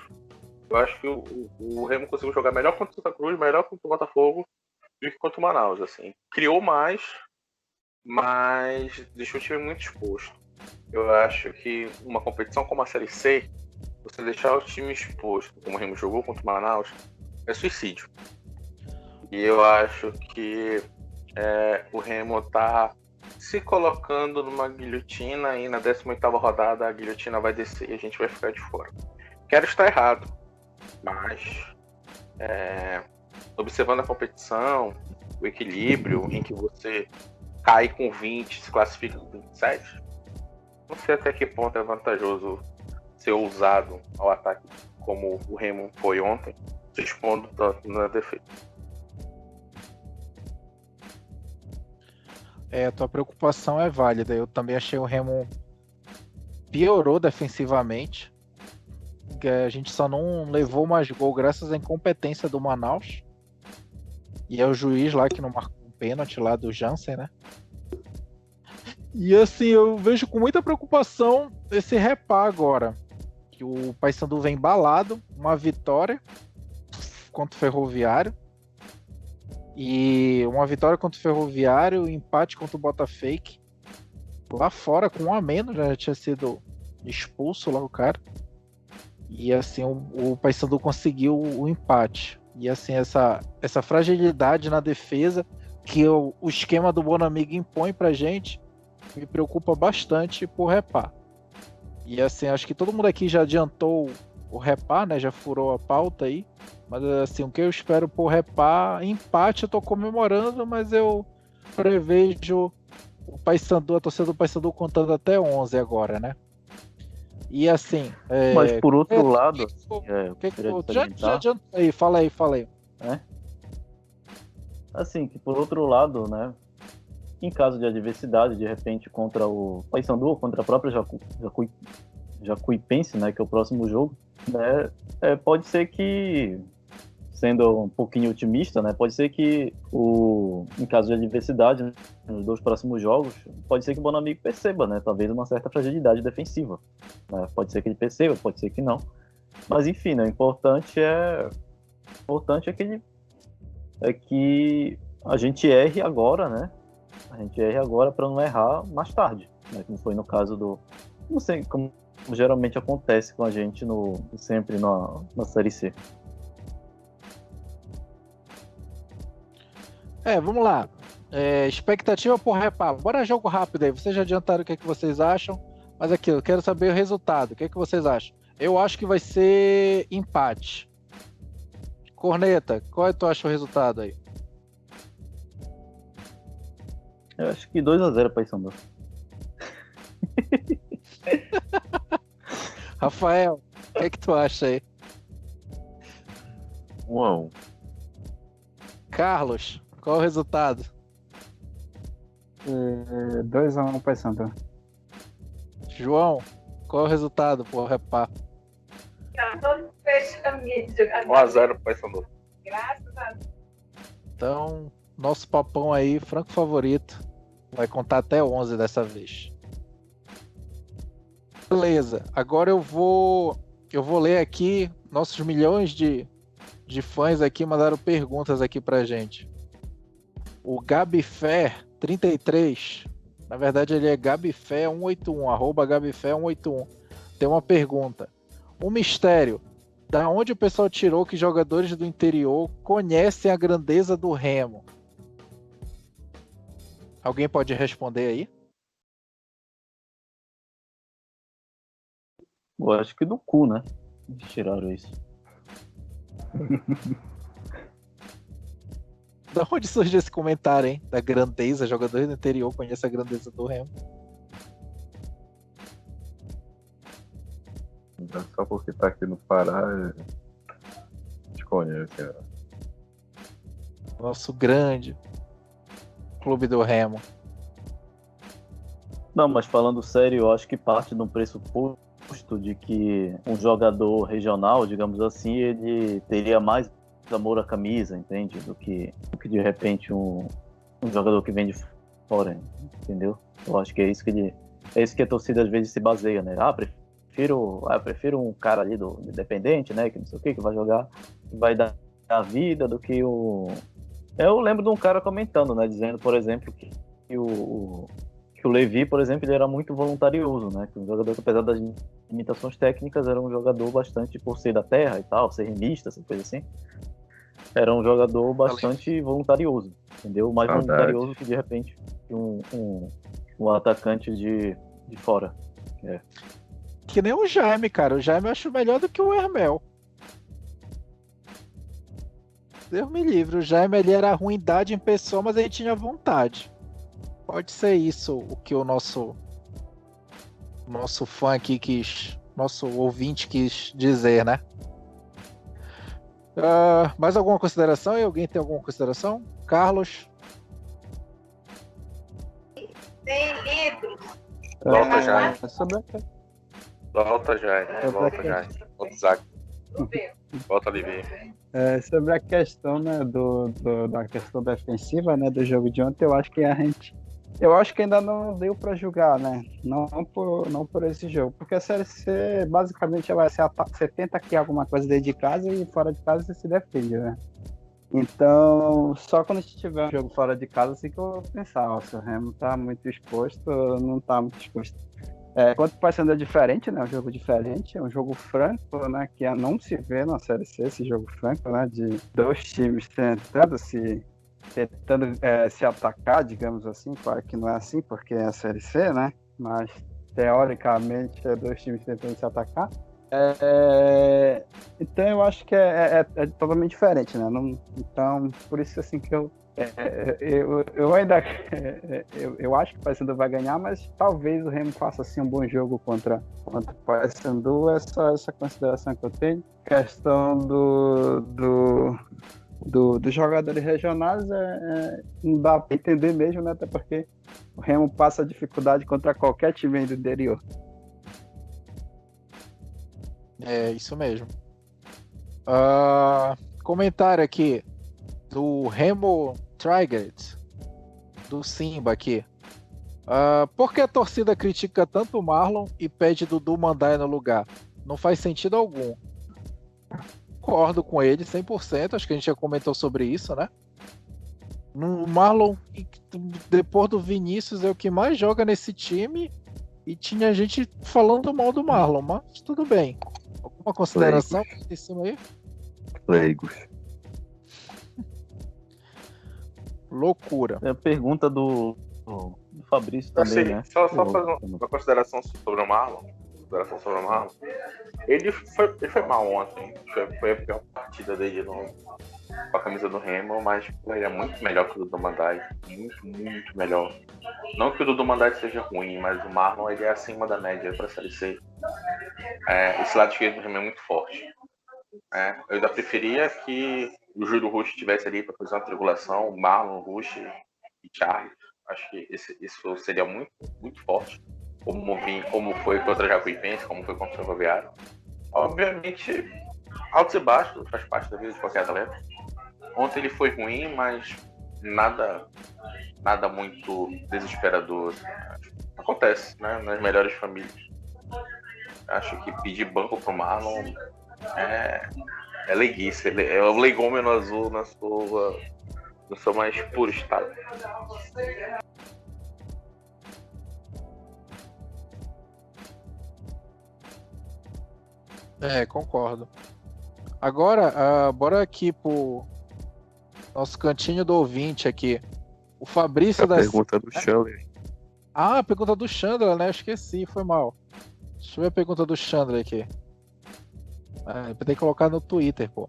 Eu acho que o Remo conseguiu jogar melhor contra o Santa Cruz, melhor contra o Botafogo do que contra o Manaus. Assim. Criou mais, mas deixou o time muito exposto. Eu acho que uma competição como a Série C, você deixar o time exposto, como o Remo jogou contra o Manaus, é suicídio. E eu acho que o Remo está se colocando numa guilhotina e na 18ª rodada a guilhotina vai descer e a gente vai ficar de fora. Quero estar errado, mas observando a competição, o equilíbrio em que você cai com 20, se classifica com 27, não sei até que ponto é vantajoso ser ousado ao ataque como o Remo foi ontem, se expondo na defesa. A tua preocupação é válida. Eu também achei o Remo piorou defensivamente. A gente só não levou mais gol graças à incompetência do Manaus. E é o juiz lá que não marcou um pênalti lá do Jansen, né? E assim, eu vejo com muita preocupação esse repá agora. Que o Paysandu vem embalado, uma vitória contra o Ferroviário. E uma vitória contra o Ferroviário, empate contra o Botafogo. Lá fora, com 1 a menos, já tinha sido expulso lá o cara. E assim, o Paysandu conseguiu o empate. E assim, essa fragilidade na defesa que o esquema do Bonamigo impõe pra gente me preocupa bastante por repá. E assim, acho que todo mundo aqui já adiantou o repá, né? Já furou a pauta aí. Mas assim, o que eu espero por repá, empate eu tô comemorando, mas eu prevejo o Paysandu, a torcida do Paysandu contando até 11 agora, né? E assim... Mas por outro lado... Já adianta aí, fala aí. Assim, que por outro lado, né? Em caso de adversidade, de repente, contra o Paysandu ou contra a própria Jacuipense, né? Que é o próximo jogo, né? Pode ser que, sendo um pouquinho otimista, né? Pode ser que em caso de adversidade, né, nos 2 próximos jogos, pode ser que o Bonamigo perceba, né? Talvez uma certa fragilidade defensiva. Né? Pode ser que ele perceba, pode ser que não. Mas enfim, né? O importante é que a gente erre agora, né? A gente erre agora para não errar mais tarde, né? Como foi no caso do... Não sei, como geralmente acontece com a gente sempre na Série C. Vamos lá. Expectativa por repá. Bora jogo rápido aí. Vocês já adiantaram o que vocês acham. Mas aqui, eu quero saber o resultado. O que vocês acham? Eu acho que vai ser empate. Corneta, qual é tu acha o resultado aí? Eu acho que 2-0 para Paysandu. Rafael, o que tu acha aí? 1-1. Carlos, qual é o resultado? 2-1 Paysandu. João, qual é o resultado por repá? 1-0 Paysandu. Graças a Deus. Então, nosso papão aí, franco favorito, vai contar até 11 dessa vez. Beleza, agora eu vou ler aqui, nossos milhões de fãs aqui mandaram perguntas aqui pra gente. O Gabifé 33, na verdade ele é Gabifé 181, @Gabifé 181, tem uma pergunta. Um mistério, Da onde o pessoal tirou que jogadores do interior conhecem a grandeza do Remo? Alguém pode responder aí? Eu acho que do cu, né? Eles tiraram isso. Da onde surgiu esse comentário, hein? Da grandeza, jogadores do interior conhecem a grandeza do Remo. Só porque tá aqui no Pará, a gente conhece. Né? Nosso grande clube do Remo. Não, mas falando sério, eu acho que parte de um pressuposto de que um jogador regional, digamos assim, ele teria mais amor à camisa, entende? Do que de repente um jogador que vem de fora, entendeu? Eu acho que é isso que a torcida às vezes se baseia, né? Prefiro um cara ali do Independente, né? Que não sei o que vai jogar, que vai dar a vida do que o. Eu lembro de um cara comentando, né? Dizendo, por exemplo, que o Levi, por exemplo, ele era muito voluntarioso, né? Que um jogador que, apesar das limitações técnicas, era um jogador bastante, por ser da terra e tal, ser remista, essa coisa assim. Era um jogador bastante voluntarioso, entendeu? Mais voluntarioso que, de repente, um atacante de fora. É. Que nem o Jaime, cara. O Jaime eu acho melhor do que o Hermel. Deus me livre. O Jaime ele era ruindade em pessoa, mas ele tinha vontade. Pode ser isso o que o nosso fã aqui quis, nosso ouvinte quis dizer, né? Mais alguma consideração? E alguém tem alguma consideração? Carlos? Tem livros. Volta já. Volta já. Volta, Zac. Volta, Livi. Sobre a questão, né, da questão defensiva, né, do jogo de ontem, eu acho que ainda não deu para julgar, né? Não por esse jogo, porque a Série C basicamente você tenta criar alguma coisa dentro de casa e fora de casa você se defende, né? Então, só quando a gente tiver um jogo fora de casa, assim que eu vou pensar, se o Remo tá muito exposto ou não tá muito exposto. Quanto o Paysandu é diferente, né? Um jogo diferente, é um jogo franco, né? Que não se vê na Série C, esse jogo franco, né? De dois times tentando se atacar, digamos assim. Claro que não é assim, porque é a Série C, né? Mas, teoricamente, é dois times tentando se atacar. Então, eu acho que é totalmente diferente, né? Então, por isso, assim, que eu ainda eu acho que o Paysandu vai ganhar, mas talvez o Remo faça assim um bom jogo contra o Paysandu. É só essa consideração que eu tenho. Questão dos jogadores regionais não dá para entender mesmo, né? Até porque o Remo passa dificuldade contra qualquer time do interior. É isso mesmo. Comentário aqui do Remo Trigert, do Simba aqui. Por que a torcida critica tanto o Marlon e pede Dudu Mandai no lugar? Não faz sentido algum. Concordo com ele 100%, acho que a gente já comentou sobre isso, né? O Marlon, depois do Vinícius, é o que mais joga nesse time e tinha gente falando mal do Marlon, mas tudo bem. Alguma consideração em cima aí? Leigos. Loucura. É a pergunta do Fabrício também, Assim, né? só fazer uma consideração sobre o Marlon. Ele foi mal ontem. Foi a pior partida dele com a camisa do Remo, mas ele é muito melhor que o Dudu Mandai. Muito, muito melhor. Não que o Dudu Mandai seja ruim, mas o Marlon ele é acima da média para a Série C. Esse lado esquerdo do Remo é muito forte. Eu ainda preferia que o Júlio Rush estivesse ali para fazer uma triangulação, Marlon, Rush e Charles. Acho que isso seria muito, muito forte. Como foi contra a Jacuipense, como foi contra o Ferroviário. Obviamente, altos e baixos faz parte da vida de qualquer atleta. Ontem ele foi ruim, mas nada muito desesperador. Acontece, né? Nas melhores famílias. Acho que pedir banco pro Marlon é leiguice. É o legômeno azul no seu mais puro estado. Concordo. Agora, bora aqui pro nosso cantinho do ouvinte aqui. O Fabrício A da... pergunta do Chandler. Ah, a pergunta do Chandler, né? Eu esqueci, foi mal. Deixa eu ver a pergunta do Chandler aqui. Tem que colocar no Twitter, pô.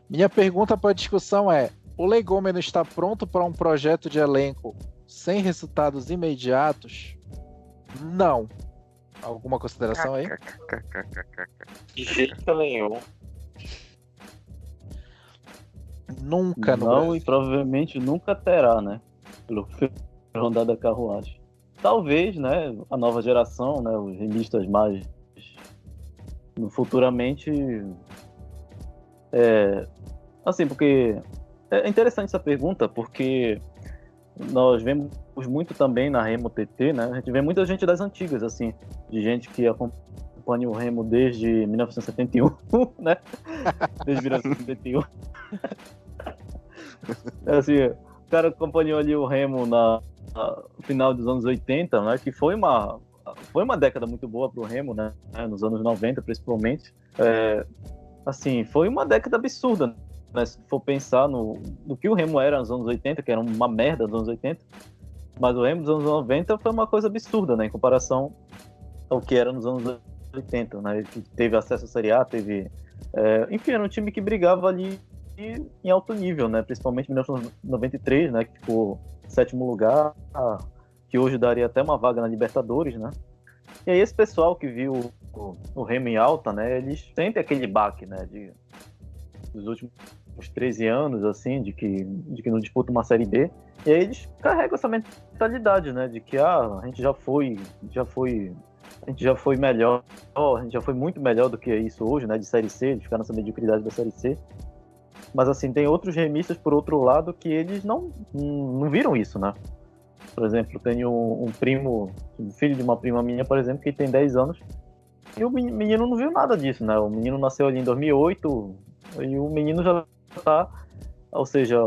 Minha pergunta para discussão é: o Legômeno está pronto para um projeto de elenco sem resultados imediatos? Não. Alguma consideração aí? De jeito nenhum. Nunca no Não, Brasil. e provavelmente nunca terá, né? Pelo que foi andar da carruagem. Talvez, né, a nova geração, né, os remistas mais futuramente, assim, porque é interessante essa pergunta, porque nós vemos muito também na Remo TT, né, a gente vê muita gente das antigas, assim, de gente que acompanha o Remo desde 1971, né, desde 1971. Assim, o cara acompanhou ali o Remo no final dos anos 80, né, que foi uma década muito boa pro Remo, né, nos anos 90 principalmente. Assim, foi uma década absurda, né, se for pensar no que o Remo era nos anos 80, que era uma merda nos anos 80, mas o Remo dos anos 90 foi uma coisa absurda, né, em comparação ao que era nos anos 80, né, que teve acesso à Série A, enfim, era um time que brigava ali em alto nível, né, principalmente em 1993, né, que ficou em 7º lugar, que hoje daria até uma vaga na Libertadores, né. E aí esse pessoal que viu o Remo em alta, né, eles sentem aquele baque, né, dos últimos 13 anos, assim, de que não disputa uma Série B, e aí eles carregam essa mentalidade, né, de que a gente já foi melhor, a gente já foi muito melhor do que isso hoje, né, de Série C, de ficar nessa mediocridade da Série C. Mas assim, tem outros remistas por outro lado que eles não viram isso, né? Por exemplo, tenho um primo, um filho de uma prima minha, por exemplo, que tem 10 anos, e o menino não viu nada disso, né? O menino nasceu ali em 2008, e o menino já tá... Ou seja,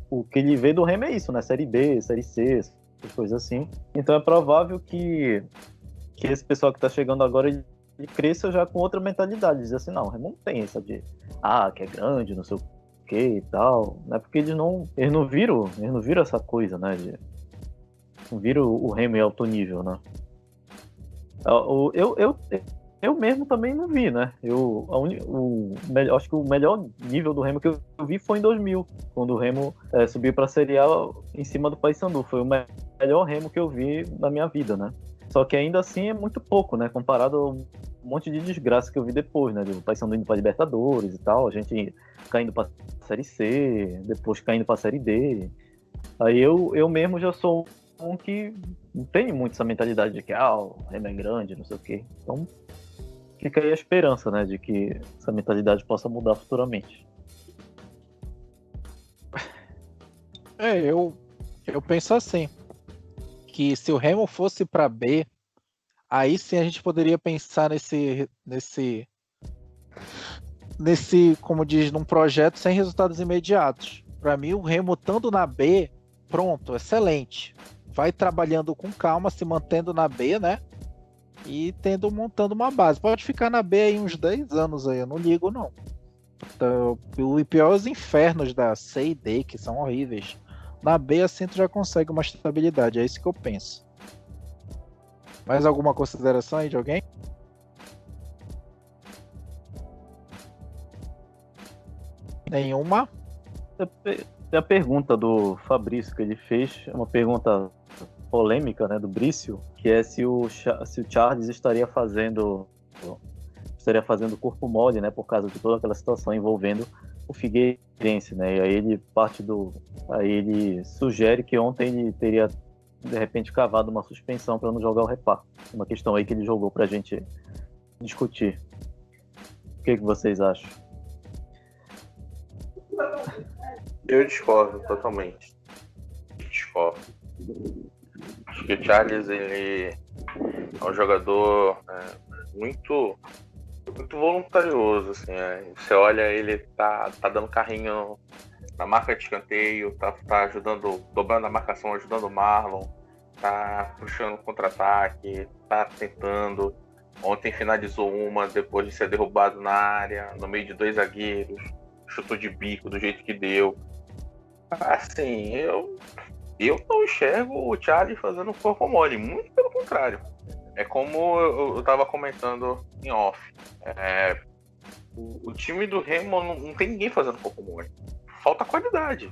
o que ele vê do Remo é isso, né? Série B, Série C, essas coisas assim. Então é provável que esse pessoal que tá chegando agora, ele cresça já com outra mentalidade. Dizer assim, não, o Remo não tem essa de... que é grande, não sei o que e tal, né? Porque eles não viram essa coisa, né? Não viram o Remo em alto nível, né? Eu mesmo também não vi, né? Acho que o melhor nível do Remo que eu vi foi em 2000, quando o Remo subiu para a Série A em cima do Paysandu. Foi o melhor Remo que eu vi na minha vida, né? Só que ainda assim é muito pouco, né? Comparado a um monte de desgraça que eu vi depois, né? Do Paysandu indo para Libertadores e tal, a gente caindo para Série C, depois caindo para Série D. Aí eu mesmo já sou um que não tem muito essa mentalidade de que o Remo é grande, não sei o quê. Então fica aí a esperança, né? De que essa mentalidade possa mudar futuramente. Eu penso assim, que se o Remo fosse para B, aí sim a gente poderia pensar nesse, como diz, num projeto sem resultados imediatos. Para mim, o Remo estando na B, pronto, excelente. Vai trabalhando com calma, se mantendo na B, né? E montando uma base. Pode ficar na B aí uns 10 anos aí, eu não ligo não. Então, o pior é os infernos da C e D, que são horríveis. Na B, assim, tu já consegue uma estabilidade, é isso que eu penso. Mais alguma consideração aí de alguém? Nenhuma? A pergunta do Fabrício que ele fez é uma pergunta polêmica, né, do Brício, que é se o Charles estaria fazendo corpo mole, né, por causa de toda aquela situação envolvendo o Figueirense, né, e aí ele sugere que ontem ele teria de repente cavado uma suspensão para não jogar o Repá. Uma questão aí que ele jogou pra gente discutir. O que vocês acham? Eu discordo totalmente. Discordo. Acho que o Charles, ele é um jogador muito voluntarioso, assim. Você olha, ele tá dando carrinho na marca de escanteio, tá ajudando, dobrando a marcação, ajudando o Marlon, tá puxando contra-ataque, tá tentando. Ontem finalizou uma depois de ser derrubado na área, no meio de 2 zagueiros, chutou de bico do jeito que deu. Assim, eu não enxergo o Charlie fazendo corpo mole, muito pelo contrário. É como eu tava comentando em off. O time do Remo não tem ninguém fazendo corpo mole. Falta qualidade.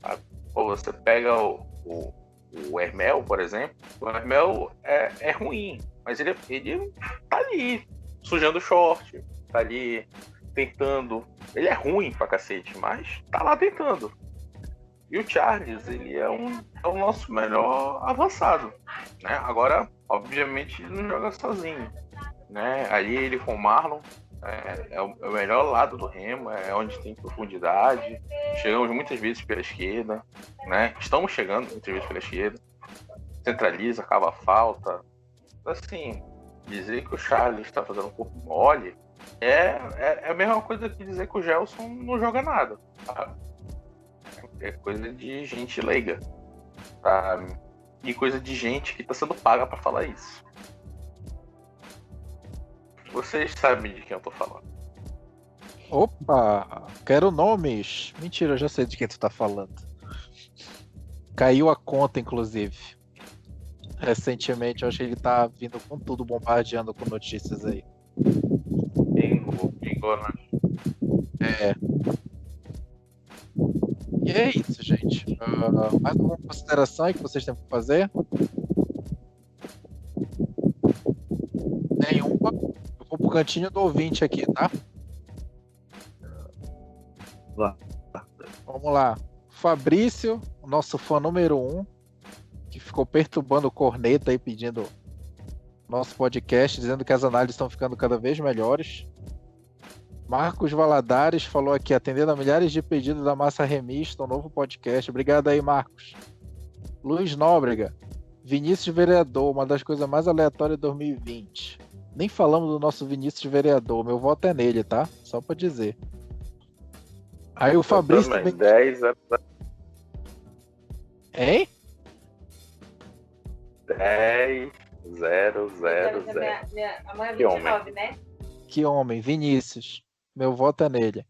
Sabe? Pô, você pega o Hermel, por exemplo. O Hermel é ruim, mas ele tá ali, sujando o short, tá ali tentando. Ele é ruim pra cacete, mas tá lá tentando. E o Charles, ele é o nosso melhor avançado, né? Agora, obviamente, ele não joga sozinho, né? Ali ele com o Marlon é o melhor lado do Remo, é onde tem profundidade. Chegamos muitas vezes pela esquerda, né? Estamos chegando muitas vezes pela esquerda. Centraliza, cava falta. Assim, dizer que o Charles está fazendo um corpo mole é a mesma coisa que dizer que o Gelson não joga nada, tá? É coisa de gente leiga, tá? E coisa de gente que está sendo paga para falar isso. Vocês sabem de quem eu tô falando. Opa, quero nomes. Mentira, eu já sei de quem tu tá falando. Caiu a conta, inclusive. Recentemente, eu acho que ele tá vindo com tudo, bombardeando com notícias aí. Pingou, né? E é isso, gente. Mais alguma consideração aí que vocês têm pra fazer? Nenhuma. Eu vou pro cantinho do ouvinte aqui, tá? Vá. Vamos lá. Fabrício, o nosso fã número 1, que ficou perturbando o corneta aí, pedindo nosso podcast, dizendo que as análises estão ficando cada vez melhores. Marcos Valadares falou aqui, atendendo a milhares de pedidos da massa remista, um novo podcast. Obrigado aí, Marcos. Luiz Nóbrega, Vinícius Vereador, uma das coisas mais aleatórias de 2020. Nem falamos do nosso Vinícius Vereador, meu voto é nele, tá? Só pra dizer. Aí o Fabrício também... 10 Hein? 10 0 0 0. Que homem. Né? Que homem, Vinícius. Meu voto é nele.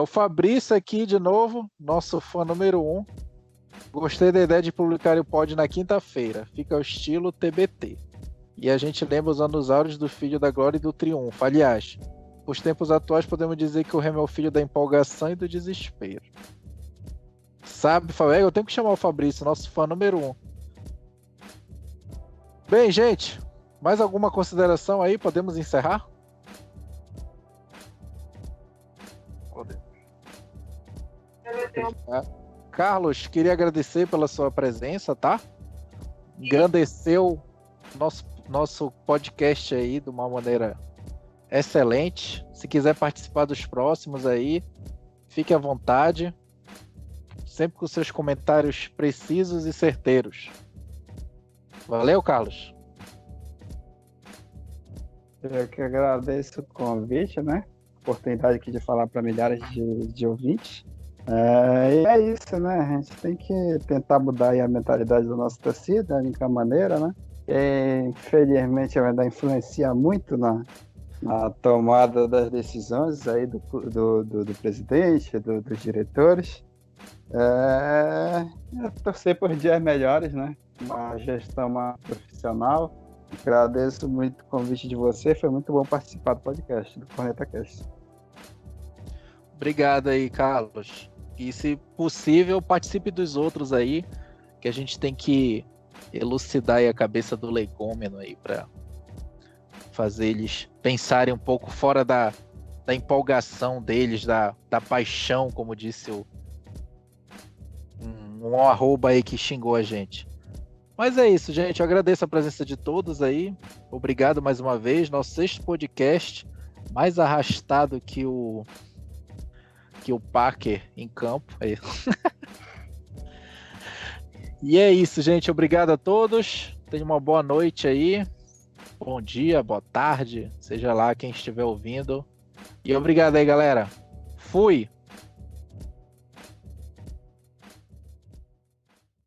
O Fabrício aqui de novo, nosso fã número 1. Gostei da ideia de publicar o pod na quinta-feira. Fica ao estilo TBT. E a gente lembra os anusários do Filho da Glória e do Triunfo. Aliás, nos tempos atuais podemos dizer que o Remo é o filho da empolgação e do desespero. Sabe, Fabrício? Eu tenho que chamar o Fabrício, nosso fã número 1. Bem, gente, mais alguma consideração aí? Podemos encerrar? Carlos, queria agradecer pela sua presença, tá? Engrandeceu nosso podcast aí de uma maneira excelente. Se quiser participar dos próximos aí, fique à vontade. Sempre com seus comentários precisos e certeiros. Valeu, Carlos. Eu que agradeço o convite, né? Oportunidade aqui de falar para milhares de ouvintes. E é isso, né? A gente tem que tentar mudar aí a mentalidade da nossa torcida, da única maneira, né? E, infelizmente, ainda influencia muito na tomada das decisões aí do presidente, dos diretores. Torcer por dias melhores, né? Uma gestão mais profissional. Agradeço muito o convite de você, foi muito bom participar do podcast, do Corneta Cast. Obrigado aí, Carlos. E se possível, participe dos outros aí, que a gente tem que elucidar aí a cabeça do leigômeno aí para fazer eles pensarem um pouco fora da empolgação deles, da paixão, como disse um arroba aí que xingou a gente. Mas é isso, gente. Eu agradeço a presença de todos aí. Obrigado mais uma vez. Nosso 6º podcast, mais arrastado que o Parker em campo. E é isso, gente. Obrigado a todos. Tenham uma boa noite aí. Bom dia, boa tarde, seja lá quem estiver ouvindo. E obrigado aí, galera. Fui!